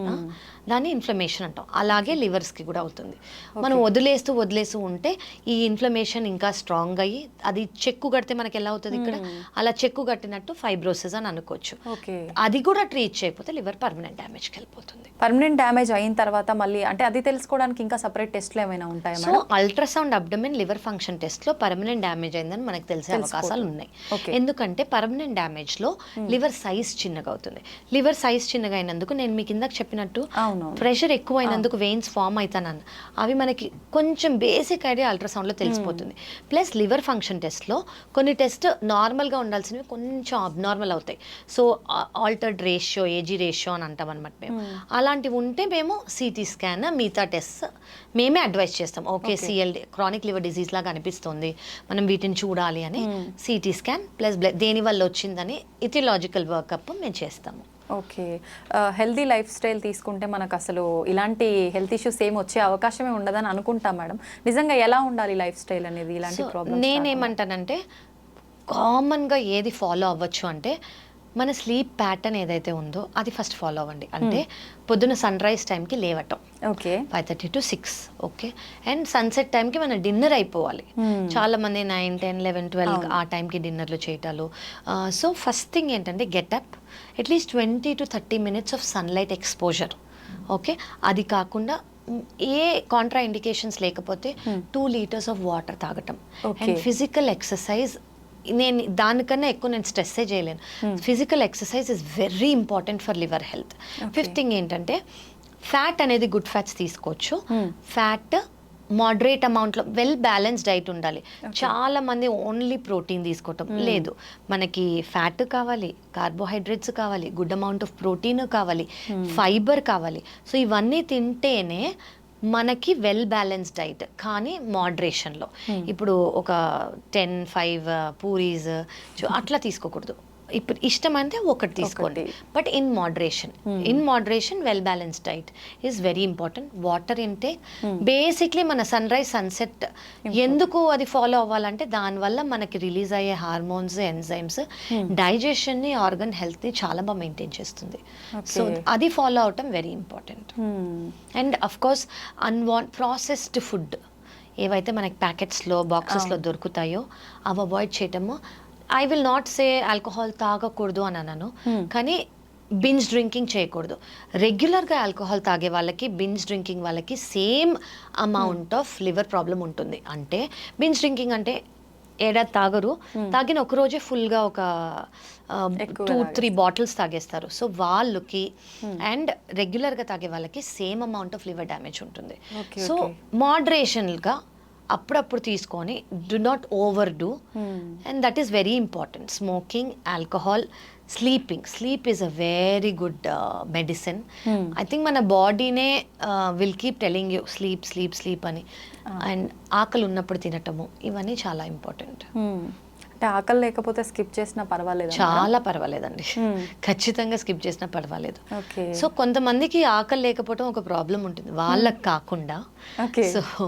దాన్ని ఇన్ఫ్లమేషన్ అంటాం. అలాగే లివర్స్కి కూడా అవుతుంది. మనం వదిలేస్తూ ఉంటే ఈ ఇన్ఫ్లమేషన్ ఇంకా స్ట్రాంగ్ అయ్యి అది చెక్కు కడితే మనకి ఎలా అవుతుంది, ఇక్కడ అలా చెక్కు కట్టినట్టు ఫైబ్రోసిస్ అని అనుకోవచ్చు. అది కూడా ట్రీట్ చేయకపోతే లివర్ పర్మనెంట్ డ్యామేజ్కి వెళ్ళిపోతుంది. పర్మనెంట్ డ్యామేజ్ అయిన తర్వాత మళ్ళీ అంటే అది తెలుసుకోవడానికి ఇంకా సపరేట్ టెస్ట్లు ఏమైనా ఉంటాయా? So ultrasound abdomen liver function టెస్ట్లో పర్మనెంట్ డ్యామేజ్ అయిందని మనకు తెలిసే అవకాశాలు ఉన్నాయి. ఎందుకంటే పర్మనెంట్ డ్యామేజ్లో లివర్ సైజ్ చిన్నగా అవుతుంది. లివర్ సైజ్ చిన్నగా అయినందుకు నేను మీకు ఇందాక చెప్పినట్టు ప్రెషర్ ఎక్కువ అయినందుకు వెయిన్స్ ఫామ్ అవుతానన్న అవి మనకి కొంచెం బేసిక్ ఐడియా అల్ట్రాసౌండ్లో తెలిసిపోతుంది. ప్లస్ లివర్ ఫంక్షన్ టెస్ట్లో కొన్ని టెస్ట్ నార్మల్గా ఉండాల్సినవి కొంచెం అబ్నార్మల్ అవుతాయి. So altered ratio, AG ratio అని అంటాం అనమాట మేము. అలాంటివి ఉంటే మేము సిటీ స్కాన్, మిగతా టెస్ట్ మేమే అడ్వైస్ చేస్తాం. Okay, CLD chronic liver disease లాగా అనిపిస్తుంది, మనం వీటిని చూడాలి అని సిటీ స్కాన్ ప్లస్ దేని వల్ల వచ్చిందని ఇథియలాజికల్ వర్కప్ మేము చేస్తాము. ఓకే, హెల్దీ లైఫ్ స్టైల్ తీసుకుంటే మనకు అసలు ఇలాంటి హెల్త్ ఇష్యూస్ ఏమి వచ్చే అవకాశమే ఉండదని అనుకుంటాం మేడం. నిజంగా ఎలా ఉండాలి లైఫ్ స్టైల్ అనేది? ఇలాంటి ప్రాబ్లమ్స్ నేనేమంటానంటే కామన్గా ఏది ఫాలో అవ్వచ్చు అంటే మన స్లీప్ ప్యాటర్న్ ఏదైతే ఉందో అది ఫస్ట్ ఫాలో అవ్వండి. అంటే పొద్దున్న సన్ రైజ్ టైంకి లేవటం, 5:30 to 6, ఓకే, అండ్ సన్సెట్ టైంకి మన డిన్నర్ అయిపోవాలి. చాలా మంది 9, 10, 11, 12 ఆ టైంకి డిన్నర్లు చేయటాలు. సో ఫస్ట్ థింగ్ ఏంటంటే గెటప్, అట్లీస్ట్ 20 to 30 minutes of sunlight exposure. Okay, అది కాకుండా ఏ కాంట్రా ఇండికేషన్స్ లేకపోతే 2 liters ఆఫ్ వాటర్ తాగటం అండ్ ఫిజికల్ ఎక్సర్సైజ్. నేను దానికన్నా ఎక్కువ నేను స్ట్రెస్సే చేయలేను. Physical exercise is very important for liver health. Fifth thing ఏంటంటే ఫ్యాట్ అనేది గుడ్ ఫ్యాట్స్ తీసుకోవచ్చు. ఫ్యాట్ మోడరేట్ అమౌంట్లో వెల్ బ్యాలెన్స్ డైట్ ఉండాలి. చాలా మంది ఓన్లీ ప్రోటీన్ తీసుకోవటం లేదు, మనకి ఫ్యాట్ కావాలి, కార్బోహైడ్రేట్స్ కావాలి, గుడ్ అమౌంట్ ఆఫ్ ప్రోటీన్ కావాలి, ఫైబర్ కావాలి. సో ఇవన్నీ తింటేనే మనకి వెల్ బ్యాలెన్స్ డైట్, కానీ మోడరేషన్లో. ఇప్పుడు ఒక 10-5 పూరీస్ అట్లా తీసుకోకూడదు. ఇప్పుడు ఇష్టం అంటే ఒకటి తీసుకోండి, but in moderation well balance diet is very important. Water intake, basically మన సన్ రైజ్ సన్సెట్ ఎందుకు అది ఫాలో అవ్వాలంటే దానివల్ల మనకి రిలీజ్ అయ్యే హార్మోన్స్, ఎంజైమ్స్ డైజెషన్ని, ఆర్గన్ హెల్త్ని చాలా బాగా మెయింటైన్ చేస్తుంది. సో అది ఫాలో అవటం very important. And of course processed food ఏవైతే మనకి ప్యాకెట్స్లో, బాక్సెస్లో దొరుకుతాయో అవి అవాయిడ్ చేయటము. I will not say alcohol తాగకూడదు అని అన్నాను, కానీ బింజ్ డ్రింకింగ్ చేయకూడదు. రెగ్యులర్గా ఆల్కహాల్ తాగే వాళ్ళకి, బింజ్ డ్రింకింగ్ వాళ్ళకి same amount of liver problem ఉంటుంది. అంటే బింజ్ డ్రింకింగ్ అంటే ఏడాది తాగరు, తాగిన ఒక రోజే ఫుల్గా ఒక 2-3 బాటిల్స్ తాగేస్తారు. సో వాళ్ళకి అండ్ రెగ్యులర్గా తాగే వాళ్ళకి same amount of liver damage ఉంటుంది. సో మోడరేషన్గా అప్పుడప్పుడు తీసుకొని, do not overdo, and that is very important. Smoking, alcohol, sleep is a very good medicine. I think మన బాడీనే will keep telling you sleep అని. అండ్ ఆకలి ఉన్నప్పుడు తినటము, ఇవన్నీ చాలా ఇంపార్టెంట్. అంటే ఆకలి లేకపోతే స్కిప్ చేసినా పర్వాలేదు. చాలా పర్వాలేదండి, ఖచ్చితంగా స్కిప్ చేసినా పర్వాలేదు. ఓకే. సో కొంతమందికి ఆకలి లేకపోవడం ఒక ప్రాబ్లం ఉంటుంది, వాళ్ళకి కాకుండా. ఓకే. సో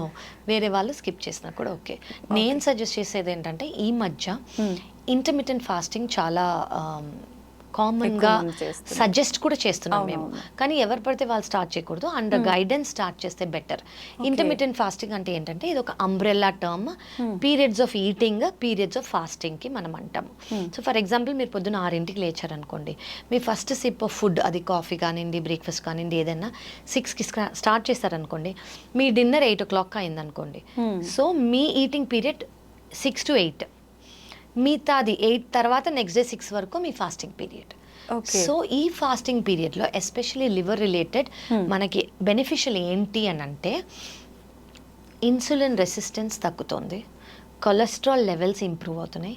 వేరే వాళ్ళు స్కిప్ చేసినా కూడా ఓకే. నేను సజెస్ట్ చేసేది ఏంటంటే ఈ మధ్య ఇంటర్మిటెంట్ ఫాస్టింగ్ చాలా కామన్గా సజెస్ట్ కూడా చేస్తున్నాం మేము, కానీ ఎవరు పడితే వాళ్ళు స్టార్ట్ చేయకూడదు, అండర్ గైడెన్స్ స్టార్ట్ చేస్తే బెటర్. ఇంటర్మిటెంట్ ఫాస్టింగ్ అంటే ఏంటంటే ఇది ఒక umbrella term, periods of eating, periods of ఫాస్టింగ్కి మనం అంటాము. సో ఫర్ ఎగ్జాంపుల్ మీరు పొద్దున్న 6ంటికి లేచారనుకోండి, మీ ఫస్ట్ సిప్ ఆఫ్ ఫుడ్, అది కాఫీ కానివ్వండి, బ్రేక్ఫాస్ట్ కానివ్వండి, ఏదైనా 6కి స్టార్ట్ చేస్తారనుకోండి, మీ డిన్నర్ 8 o'clock అయిందనుకోండి. So me eating period 6 to 8, మిగతాది 8 తర్వాత నెక్స్ట్ డే 6 వరకు మీ ఫాస్టింగ్ పీరియడ్. సో ఈ ఫాస్టింగ్ పీరియడ్లో ఎస్పెషలీ లివర్ రిలేటెడ్ మనకి బెనిఫిషియల్ ఏంటి అని అంటే ఇన్సులిన్ రెసిస్టెన్స్ తగ్గుతుంది, కొలెస్ట్రాల్ లెవెల్స్ ఇంప్రూవ్ అవుతున్నాయి,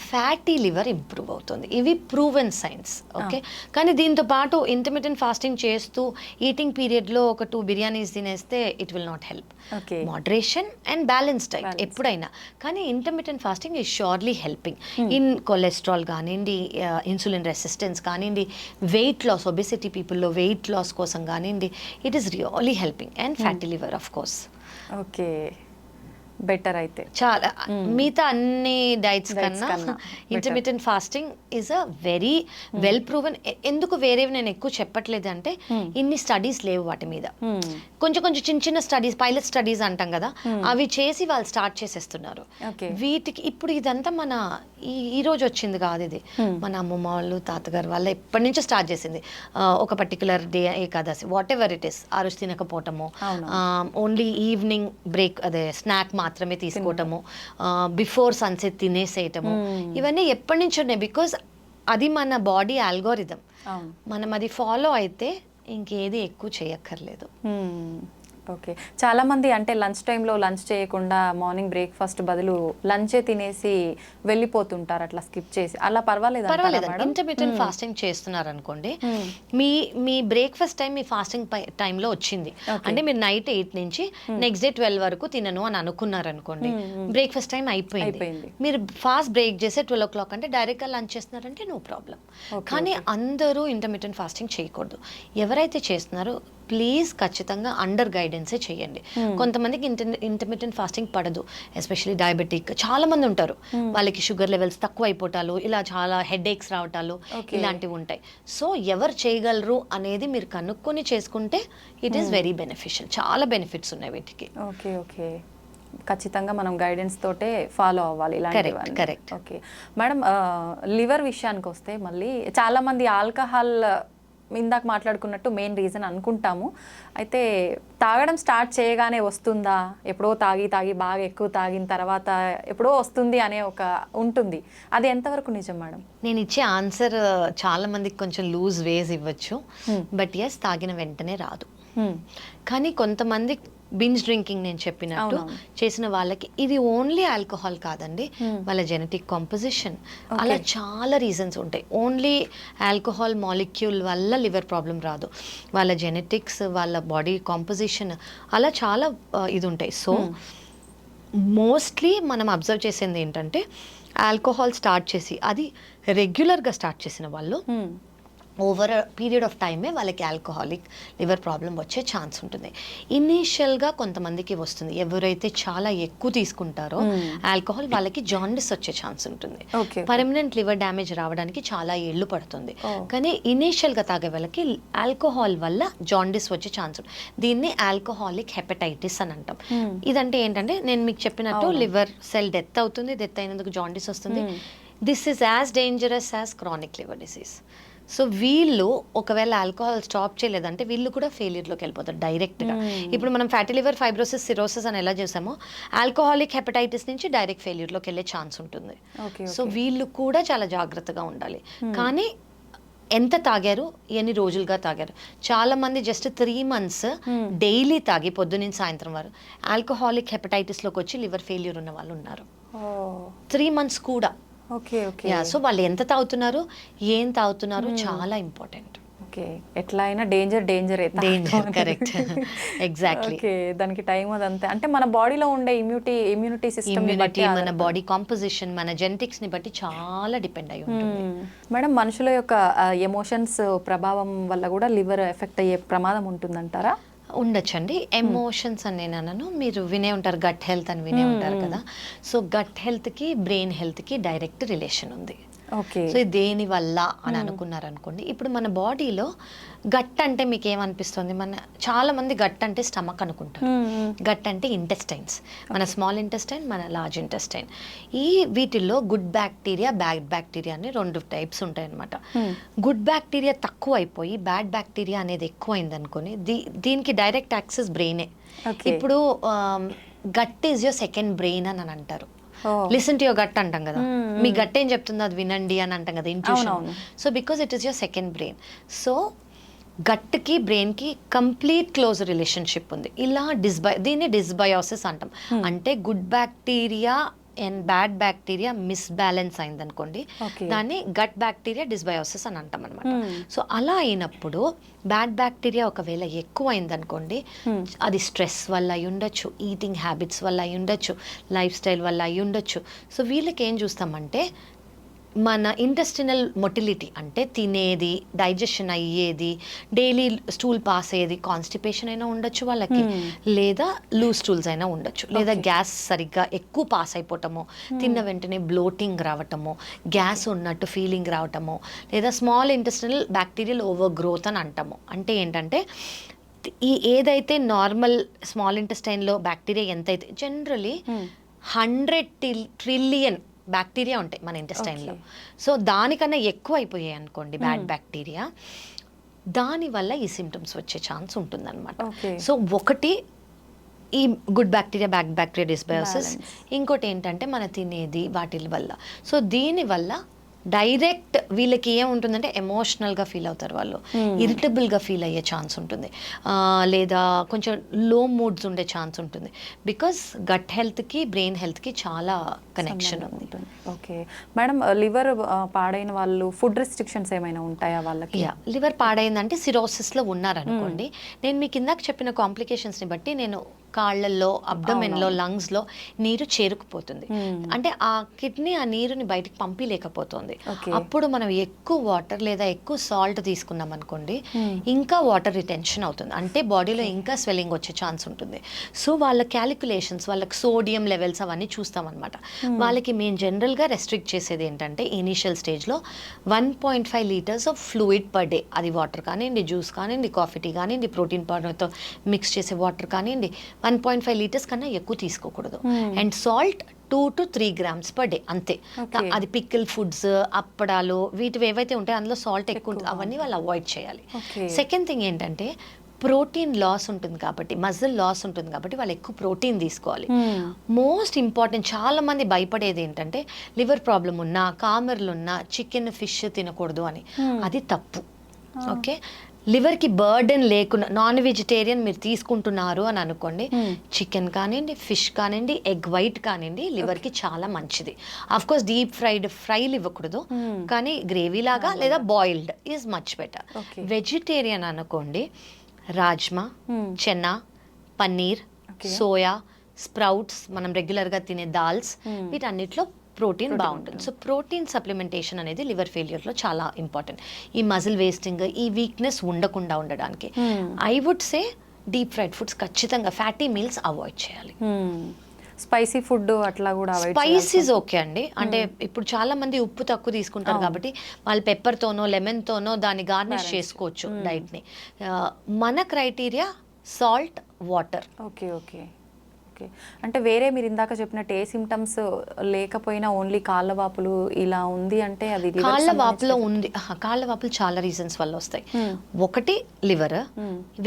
ఫ్యాటీ లివర్ ఇంప్రూవ్ అవుతుంది. ఇవి ప్రూవెన్ సైన్స్. ఓకే, కానీ దీంతో పాటు ఇంటర్మిటెంట్ ఫాస్టింగ్ చేస్తూ ఈటింగ్ పీరియడ్లో ఒక 2 బిర్యానీస్ తినేస్తే it will not help. Moderation and balance diet ఎప్పుడైనా, కానీ intermittent fasting is surely helping in cholesterol కానివ్వండి, ఇన్సులిన్ రెసిస్టెన్స్ కానివ్వండి, వెయిట్ లాస్, ఒబెసిటీ పీపుల్లో వెయిట్ లాస్ కోసం కానివ్వండి, it is really helping, and fatty liver of course. Okay, better అయితే చాలా మిగతా అన్ని డైట్స్ కన్నా intermittent fasting is a very well proven. ఎందుకు వేరేవి నేను ఎక్కువ చెప్పట్లేదు అంటే ఇన్ని స్టడీస్ లేవు వాటి మీద, కొంచెం కొంచెం చిన్న చిన్న స్టడీస్, పైలట్ స్టడీస్ అంటాం కదా, అవి చేసి వాళ్ళు స్టార్ట్ చేసేస్తున్నారు. వీటికి ఇప్పుడు ఇదంతా మన ఈ రోజు వచ్చింది కాదు, ఇది మన అమ్మమ్మ వాళ్ళు, తాతగారు వాళ్ళు ఎప్పటి నుంచో స్టార్ట్ చేసింది. ఒక particular day, Ekadashi, what ever it is, ఆ రోజు తినకపోవటము, ఓన్లీ ఈవినింగ్ బ్రేక్, అదే స్నాక్ మాత్రమే తీసుకోవటము, బిఫోర్ సన్సెట్ తినేసేయటము, ఇవన్నీ ఎప్పటి నుంచి ఉన్నాయి. బికాజ్ అది మన బాడీ ఆల్గోరిథం, మనం అది ఫాలో అయితే ఇంకేది ఎక్కువ చేయక్కర్లేదు. ఓకే, చాలా మంది అంటే లంచ్ టైంలో లంచ్ చేయకుండా మార్నింగ్ బ్రేక్ఫాస్ట్ బదులు లంచే తినేసి వెళ్ళిపోతుంటారు, అట్లా స్కిప్ చేసి. అలా పర్వాలేదు? ఇంటర్మిటెంట్ ఫాస్టింగ్ చేస్తున్నారు అనుకోండి, మీ బ్రేక్ఫాస్ట్ టైం మీ ఫాస్టింగ్ టైంలో వచ్చింది అంటే మీరు నైట్ 8 నుంచి నెక్స్ట్ డే 12 వరకు తినను అని అనుకున్నారు అనుకోండి, బ్రేక్ఫాస్ట్ టైం అయిపోయింది, మీరు ఫాస్ట్ బ్రేక్ చేసే 12 o'clock అంటే డైరెక్ట్గా లంచ్ చేస్తున్నారంటే నో ప్రాబ్లం. కానీ అందరూ ఇంటర్మిటెంట్ ఫాస్టింగ్ చేయకూడదు. ఎవరైతే చేస్తున్నారో ప్లీజ్ ఖచ్చితంగా అండర్ గైడెన్సే చేయండి. కొంతమందికి ఇంటర్మిటెంట్ ఫాస్టింగ్ పడదు, ఎస్పెషల్లీ డయాబెటిక్ చాలా మంది ఉంటారు, వాళ్ళకి షుగర్ లెవెల్స్ తక్కువ అయిపోవటాలు, ఇలా చాలా హెడ్ ఏక్స్ రావటాలు, ఇలాంటివి ఉంటాయి. సో ఎవరు చేయగలరు అనేది మీరు కనుక్కొని చేసుకుంటే ఇట్ ఈస్ వెరీ బెనిఫిషియల్. చాలా బెనిఫిట్స్ ఉన్నాయి వీటికి. ఓకే ఓకే, ఖచ్చితంగా మనం గైడెన్స్ తోటే ఫాలో అవ్వాలి ఇలాంటివన్నీ. కరెక్ట్. ఓకే మేడం, లివర్ విషయానికి వస్తే మళ్ళీ చాలా మంది ఆల్కహాల్ ఇందాక మాట్లాడుకున్నట్టు మెయిన్ రీజన్ అనుకుంటాము. అయితే తాగడం స్టార్ట్ చేయగానే వస్తుందా, ఎప్పుడో తాగి బాగా ఎక్కువ తాగిన తర్వాత ఎప్పుడో వస్తుంది అనే ఒక ఉంటుంది, అది ఎంతవరకు నిజం మేడం? నేను ఇచ్చే ఆన్సర్ చాలా మందికి కొంచెం లూజ్ వేస్ ఇవ్వచ్చు, బట్ ఎస్, తాగిన వెంటనే రాదు. కానీ కొంతమంది బింజ్ డ్రింకింగ్ నేను చెప్పినట్టు చేసిన వాళ్ళకి ఇది ఓన్లీ ఆల్కహాల్ కాదండి, వాళ్ళ జెనెటిక్ కాంపోజిషన్, అలా చాలా రీజన్స్ ఉంటాయి. ఓన్లీ ఆల్కహాల్ మాలిక్యూల్ వల్ల లివర్ ప్రాబ్లం రాదు, వాళ్ళ జెనెటిక్స్, వాళ్ళ బాడీ కాంపోజిషన్, అలా చాలా ఇది ఉంటాయి. సో మోస్ట్లీ మనం అబ్జర్వ్ చేసేది ఏంటంటే ఆల్కహాల్ స్టార్ట్ చేసి అది రెగ్యులర్గా స్టార్ట్ చేసిన వాళ్ళు ఓవర్ పీరియడ్ ఆఫ్ టైమే వాళ్ళకి ఆల్కహాలిక్ లివర్ ప్రాబ్లం వచ్చే ఛాన్స్ ఉంటుంది. ఇనీషియల్గా కొంతమందికి వస్తుంది, ఎవరైతే చాలా ఎక్కువ తీసుకుంటారో ఆల్కహాల్ వాళ్ళకి జాండిస్ వచ్చే ఛాన్స్ ఉంటుంది, పర్మనెంట్ లివర్ డ్యామేజ్ రావడానికి చాలా ఏళ్ళు పడుతుంది. కానీ ఇనీషియల్గా తాగే వాళ్ళకి ఆల్కహాల్ వల్ల జాండిస్ వచ్చే ఛాన్స్ ఉంటుంది. దీన్ని ఆల్కహాలిక్ హెపటైటిస్ అని అంటాం. ఇదంటే ఏంటంటే నేను మీకు చెప్పినట్టు లివర్ సెల్ డెత్ అవుతుంది, డెత్ అయినందుకు జాండిస్ వస్తుంది. This is as dangerous as chronic liver disease. So వీళ్ళు ఒకవేళ ఆల్కహాల్ స్టాప్ చేయలేదంటే వీళ్ళు కూడా ఫెయిల్యూర్లోకి వెళ్ళిపోతారు డైరెక్ట్గా. ఇప్పుడు మనం ఫ్యాటీ లివర్, ఫైబ్రోసిస్, సిరోసిస్ అని ఎలా చేసామో ఆల్కహాలిక్ హెపటైటిస్ నుంచి డైరెక్ట్ ఫెయిల్యూర్లోకి వెళ్ళే ఛాన్స్ ఉంటుంది. సో వీళ్ళు కూడా చాలా జాగ్రత్తగా ఉండాలి. కానీ ఎంత తాగారు, ఎన్ని రోజులుగా తాగారు? చాలా మంది జస్ట్ 3 months డైలీ తాగి పొద్దున్న సాయంత్రం వరకు ఆల్కహాలిక్ హెపటైటిస్లోకి వచ్చి లివర్ ఫెయిల్యూర్ ఉన్న వాళ్ళు ఉన్నారు. 3 months కూడా. Okay okay. సో వాళ్ళు ఎంత తాగుతున్నారు, ఏం తాగుతున్నారు చాలా ఇంపార్టెంట్. ఓకే, ఎట్లా అయినా danger danger, correct, exactly. Okay, దానికి టైం అదంతే. అంటే మన బాడీలో ఉండే ఇమ్యూనిటీ సిస్టమ్ ఇమ్యూనిటీ, మన బాడీ కాంపోజిషన్, మన జెనెటిక్స్ ని బట్టి చాలా డిపెండ్ అయి ఉంటుంది. మేడం, మనుషుల యొక్క ఎమోషన్స్ ప్రభావం వల్ల కూడా లివర్ ఎఫెక్ట్ అయ్యే ప్రమాదం ఉంటుందంటారా? ఉండొచ్చండి. ఎమోషన్స్ అని నేను అన్నాను, మీరు వినే ఉంటారు గట్ హెల్త్ అని వినే ఉంటారు కదా. సో గట్ హెల్త్కి బ్రెయిన్ హెల్త్కి డైరెక్ట్ రిలేషన్ ఉంది. ఓకే, సో ఇది దేని వల్ల అని అనుకున్నారు అనుకోండి. ఇప్పుడు మన బాడీలో గట్ అంటే మీకు ఏమనిపిస్తుంది? చాలా మంది గట్ అంటే స్టమక్ అనుకుంటారు. గట్ అంటే ఇంటెస్టైన్స్, మన స్మాల్ ఇంటెస్టైన్, మన లార్జ్ ఇంటెస్టైన్. వీటిల్లో గుడ్ బ్యాక్టీరియా, బ్యాడ్ బ్యాక్టీరియా అని 2 టైప్స్ ఉంటాయి అనమాట. గుడ్ బ్యాక్టీరియా తక్కువ అయిపోయి బ్యాడ్ బ్యాక్టీరియా అనేది ఎక్కువైంది అనుకోని, దీనికి డైరెక్ట్ యాక్సెస్ బ్రెయినే. ఇప్పుడు gut is your second brain అని అంటారు. లిసన్ టు యువర్ గట్ అంటాం కదా, మీ గట్ ఏం చెప్తుందో అది వినండి అని అంటాం కదా, intuition. So because it is your second brain. So గట్కి బ్రెయిన్కి కంప్లీట్ క్లోజ్ రిలేషన్షిప్ ఉంది. ఇలా దీన్ని డిస్బయోసిస్ అంటాం. అంటే good bacteria and bad bacteria misbalance అయింది అనుకోండి, దాన్ని గట్ బ్యాక్టీరియా డిస్బయోసిస్ అని అంటాం అనమాట. సో అలా అయినప్పుడు బ్యాడ్ బ్యాక్టీరియా ఒకవేళ ఎక్కువ అయింది అనుకోండి, అది స్ట్రెస్ వల్ల అయి ఉండొచ్చు, ఈటింగ్ హ్యాబిట్స్ వల్ల అయి ఉండొచ్చు, లైఫ్ స్టైల్ వల్ల అయి ఉండొచ్చు. సో వీళ్ళకి ఏం చూస్తామంటే, మన ఇంటెస్టినల్ మొటిలిటీ అంటే తినేది, డైజెషన్ అయ్యేది, డైలీ స్టూల్ పాస్ అయ్యేది, కాన్స్టిపేషన్ అయినా ఉండొచ్చు వాళ్ళకి, లేదా లూజ్ స్టూల్స్ అయినా ఉండొచ్చు, లేదా గ్యాస్ సరిగ్గా ఎక్కువ పాస్ అయిపోవటము, తిన్న వెంటనే బ్లోటింగ్ రావటము, గ్యాస్ ఉన్నట్టు ఫీలింగ్ రావటము, లేదా small intestinal bacterial over growth అని అంటాము. అంటే ఏంటంటే ఏదైతే నార్మల్ స్మాల్ ఇంటెస్టైన్లో బ్యాక్టీరియా ఎంతైతే, జనరలీ 100 ట్రిలియన్ బ్యాక్టీరియా ఉంటాయి మన ఇంటెస్టైన్లో. సో దానికన్నా ఎక్కువ అయిపోయాయి అనుకోండి బ్యాడ్ బ్యాక్టీరియా, దానివల్ల ఈ సిమ్టమ్స్ వచ్చే ఛాన్స్ ఉంటుందన్నమాట. సో ఒకటి ఈ good bacteria, bad bacteria dysbiosis. ఇంకోటి ఏంటంటే మన తినేది వాటి వల్ల. సో దీనివల్ల డైరెక్ట్ వీళ్ళకి ఏముంటుందంటే ఎమోషనల్గా ఫీల్ అవుతారు వాళ్ళు, ఇరిటబుల్గా ఫీల్ అయ్యే ఛాన్స్ ఉంటుంది, లేదా కొంచెం లో మూడ్స్ ఉండే ఛాన్స్ ఉంటుంది. బికాస్ గట్ హెల్త్కి బ్రెయిన్ హెల్త్కి చాలా కనెక్షన్ ఉంటుంది. ఓకే మేడం, లివర్ పాడైన వాళ్ళు ఫుడ్ రెస్ట్రిక్షన్స్ ఏమైనా ఉంటాయా వాళ్ళకి? లివర్ పాడైందంటే సిరోసిస్లో ఉన్నారనుకోండి, నేను మీకు ఇందాక చెప్పిన కాంప్లికేషన్స్ని బట్టి నేను కాళ్ళల్లో, అబ్డమెన్లో, లంగ్స్లో నీరు చేరుకుపోతుంది. అంటే ఆ కిడ్నీ ఆ నీరుని బయటకు పంపిలేకపోతుంది. అప్పుడు మనం ఎక్కువ వాటర్ లేదా ఎక్కువ సాల్ట్ తీసుకున్నాం అనుకోండి, ఇంకా వాటర్ రిటెన్షన్ అవుతుంది, అంటే బాడీలో ఇంకా స్వెల్లింగ్ వచ్చే ఛాన్స్ ఉంటుంది. సో వాళ్ళ క్యాలిక్యులేషన్స్, వాళ్ళకి సోడియం లెవెల్స్ అవన్నీ చూస్తాం అనమాట. వాళ్ళకి మేము జనరల్గా రెస్ట్రిక్ట్ చేసేది ఏంటంటే, ఇనీషియల్ స్టేజ్లో 1.5 litres of fluid per day, అది వాటర్ కానివ్వండి, జ్యూస్ కానివ్వండి, కాఫీ టీ కానివ్వండి, ప్రోటీన్ పౌడర్తో మిక్స్ చేసే వాటర్ కానివ్వండి, 1.5 లీటర్స్ కన్నా ఎక్కువ తీసుకోకూడదు. And salt 2 to 3 grams per day అంతే. అది పికిల్ ఫుడ్స్, అప్పడాలు, వీటివి ఏవైతే ఉంటాయో అందులో సాల్ట్ ఎక్కువ ఉంటుంది, అవన్నీ వాళ్ళు అవాయిడ్ చేయాలి. సెకండ్ థింగ్ ఏంటంటే, ప్రోటీన్ లాస్ ఉంటుంది కాబట్టి, మజిల్ లాస్ ఉంటుంది కాబట్టి వాళ్ళు ఎక్కువ ప్రోటీన్ తీసుకోవాలి. మోస్ట్ ఇంపార్టెంట్, చాలా మంది భయపడేది ఏంటంటే, లివర్ ప్రాబ్లం ఉన్నా, కామెర్లు ఉన్నా చికెన్, ఫిష్ తినకూడదు అని. అది తప్పు. ఓకే, లివర్కి బర్డెన్ లేకుండా నాన్ వెజిటేరియన్ మీరు తీసుకుంటున్నారు అని అనుకోండి, చికెన్ కానివ్వండి, ఫిష్ కానివ్వండి, ఎగ్ వైట్ కానివ్వండి, లివర్కి చాలా మంచిది. ఆఫ్ కోర్స్ డీప్ ఫ్రైలు ఇవ్వకూడదు, కానీ గ్రేవీ లాగా లేదా boiled is much better. Vegetarian అనుకోండి, రాజ్మా, చెన్నా, పన్నీర్, సోయా, స్ప్రౌట్స్, మనం రెగ్యులర్గా తినే దాల్స్, వీటన్నిటిలో ప్రోటీన్ బాగుంటుంది. సో ప్రోటీన్ సప్లిమెంటేషన్ అనేది లివర్ ఫెయిల్యూర్లో చాలా ఇంపార్టెంట్. ఈ మజిల్ వేస్టింగ్, ఈ వీక్నెస్ ఉండకుండా ఉండడానికి I would say deep fried foods ఖచ్చితంగా, ఫ్యాటీ మీల్స్ అవాయిడ్ చేయాలి. స్పైసీ ఫుడ్ అట్లా కూడా స్పైసీస్ ఓకే అండి. అంటే ఇప్పుడు చాలా మంది ఉప్పు తక్కువ తీసుకుంటారు కాబట్టి వాళ్ళు పెప్పర్తోనో లెమన్తోనో దాన్ని గార్నిష్ చేసుకోవచ్చు డైట్ని. మన criteria salt, water. Okay okay okay. అంటే వేరే మీరు ఇందాక చెప్పినట్టు ఏ సిమ్టమ్స్ లేకపోయినా ఓన్లీ కాళ్ళ వాపులు ఇలా ఉంది అంటే అది కాళ్ళ వాపులో ఉంది. కాళ్ళ వాపులు చాలా రీజన్స్ వల్ల వస్తాయి. ఒకటి లివర్.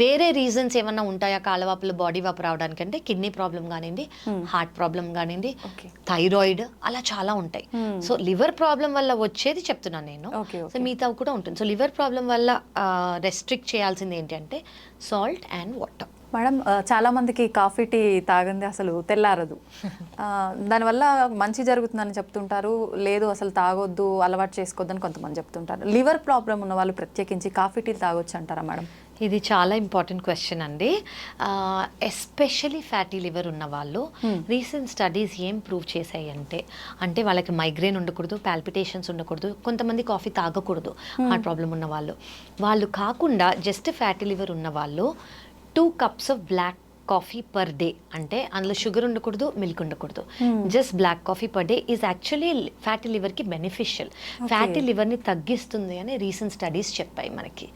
వేరే రీజన్స్ ఏమన్నా ఉంటాయా కాళ్ళ వాపులు, బాడీ వాపు రావడానికి అంటే కిడ్నీ ప్రాబ్లం కానివ్వండి, హార్ట్ ప్రాబ్లం కానివ్వండి, థైరాయిడ్, అలా చాలా ఉంటాయి. సో లివర్ ప్రాబ్లం వల్ల వచ్చేది చెప్తున్నాను నేను. సో మిగతా కూడా ఉంటుంది. సో లివర్ ప్రాబ్లం వల్ల రెస్ట్రిక్ట్ చేయాల్సింది ఏంటంటే సాల్ట్ అండ్ వాటర్. మేడం చాలా మందికి కాఫీ టీ తాగంది అసలు తెల్లారదు. దానివల్ల మంచి జరుగుతుందని చెప్తుంటారు, లేదు అసలు తాగొద్దు, అలవాటు చేసుకోవద్దని కొంతమంది చెప్తుంటారు. లివర్ ప్రాబ్లం ఉన్న వాళ్ళు ప్రత్యేకించి కాఫీ టీ తాగొచ్చు అంటారా మేడం? ఇది చాలా ఇంపార్టెంట్ క్వశ్చన్ అండి. ఎస్పెషలీ ఫ్యాటీ లివర్ ఉన్న వాళ్ళు రీసెంట్ స్టడీస్ ఏం ప్రూవ్ చేశాయి అంటే వాళ్ళకి మైగ్రేన్ ఉండకూడదు, పాల్పిటేషన్స్ ఉండకూడదు, కొంతమంది కాఫీ తాగకూడదు హార్ట్ ప్రాబ్లం ఉన్న వాళ్ళు కాకుండా జస్ట్ ఫ్యాటీ లివర్ ఉన్న వాళ్ళు 2 cups of black coffee per day, అంటే అందులో షుగర్ ఉండకూడదు, మిల్క్ ఉండకూడదు, just black coffee per day is actually fatty లివర్కి బెనిఫిషియల్. ఫ్యాటీ లివర్ని తగ్గిస్తుంది అని రీసెంట్ స్టడీస్ చెప్పాయి మనకి.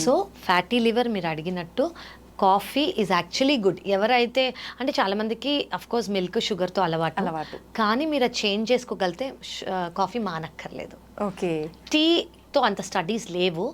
సో ఫ్యాటీ లివర్ మీరు అడిగినట్టు కాఫీ ఈజ్ యాక్చువల్లీ గుడ్. ఎవరైతే అంటే చాలామందికి అఫ్కోర్స్ మిల్క్ షుగర్తో అలవాటు, కానీ మీరు అది చేంజ్ చేసుకోగలిగితే కాఫీ మానక్కర్లేదు. ఓకే, టీతో అంత స్టడీస్ లేవు.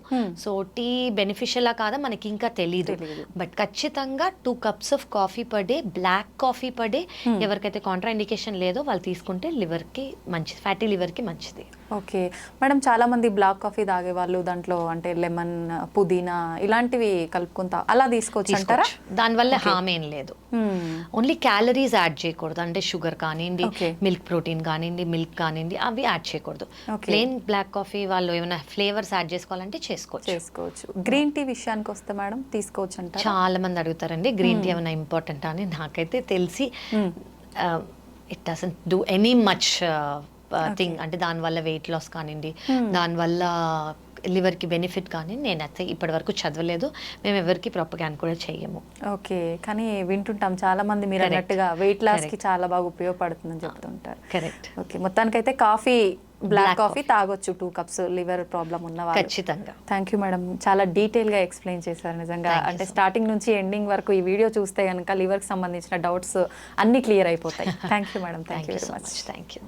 సో టీ బెనిఫిషియలా కాదా మనకి ఇంకా తెలీదు. బట్ ఖచ్చితంగా 2 cups of coffee per day, black coffee per day, ఎవరికైతే కాంట్రా ఇండికేషన్ లేదో వాళ్ళు తీసుకుంటే లివర్కి మంచిది, ఫ్యాటీ లివర్కి మంచిది. ఓకే మేడం, చాలా మంది బ్లాక్ కాఫీ తాగే వాళ్ళు దాంట్లో అంటే లెమన్, పుదీనా ఇలాంటివి కలుపుకుంటా అలా తీసుకోవచ్చు అంటారా? దానివల్ల హామ్ ఏం లేదు. ఓన్లీ క్యాలరీస్ యాడ్ చేయకూడదు, అంటే షుగర్ కానివ్వండి, మిల్క్ ప్రోటీన్ కానివ్వండి, మిల్క్ కానివ్వండి, అవి యాడ్ చేయకూడదు. ప్లెయిన్ బ్లాక్ కాఫీ వాళ్ళు ఏమైనా ఫ్లేవర్స్ యాడ్ చేసుకోవాలంటే చేసుకోవచ్చు. గ్రీన్ టీ విషయానికి వస్తే మేడం తీసుకోవచ్చు అంటారా? చాలా మంది అడుగుతారండి గ్రీన్ టీ ఏమైనా ఇంపార్టెంట్ అని. నాకైతే తెలిసి it doesn't do any much thing. అంటే దానివల్ల వెయిట్ లాస్ కానివ్వండి, దానివల్ల లివర్కి బెనిఫిట్ కానీ నేనైతే ఇప్పటి వరకు చదవలేదు. మేము ఎవరికి ప్రొపగాండా కూడా చెయ్యము. ఓకే, కానీ వింటుంటాం చాలా మంది మీరు అన్నట్టుగా వెయిట్ లాస్కి చాలా బాగా ఉపయోగపడుతుందని చెప్తుంటారు. కరెక్ట్. ఓకే, మొత్తానికైతే కాఫీ, బ్లాక్ కాఫీ తాగొచ్చు 2 cups లివర్ ప్రాబ్లం ఉన్న వాళ్ళు. ఖచ్చితంగా. థ్యాంక్ యూ మేడం, చాలా డీటెయిల్గా ఎక్స్ప్లెయిన్ చేశారు నిజంగా. అంటే స్టార్టింగ్ నుంచి ఎండింగ్ వరకు ఈ వీడియో చూస్తే కనుక లివర్కి సంబంధించిన డౌట్స్ అన్నీ క్లియర్ అయిపోతాయి. Thank you madam, thank you very much. Thank you.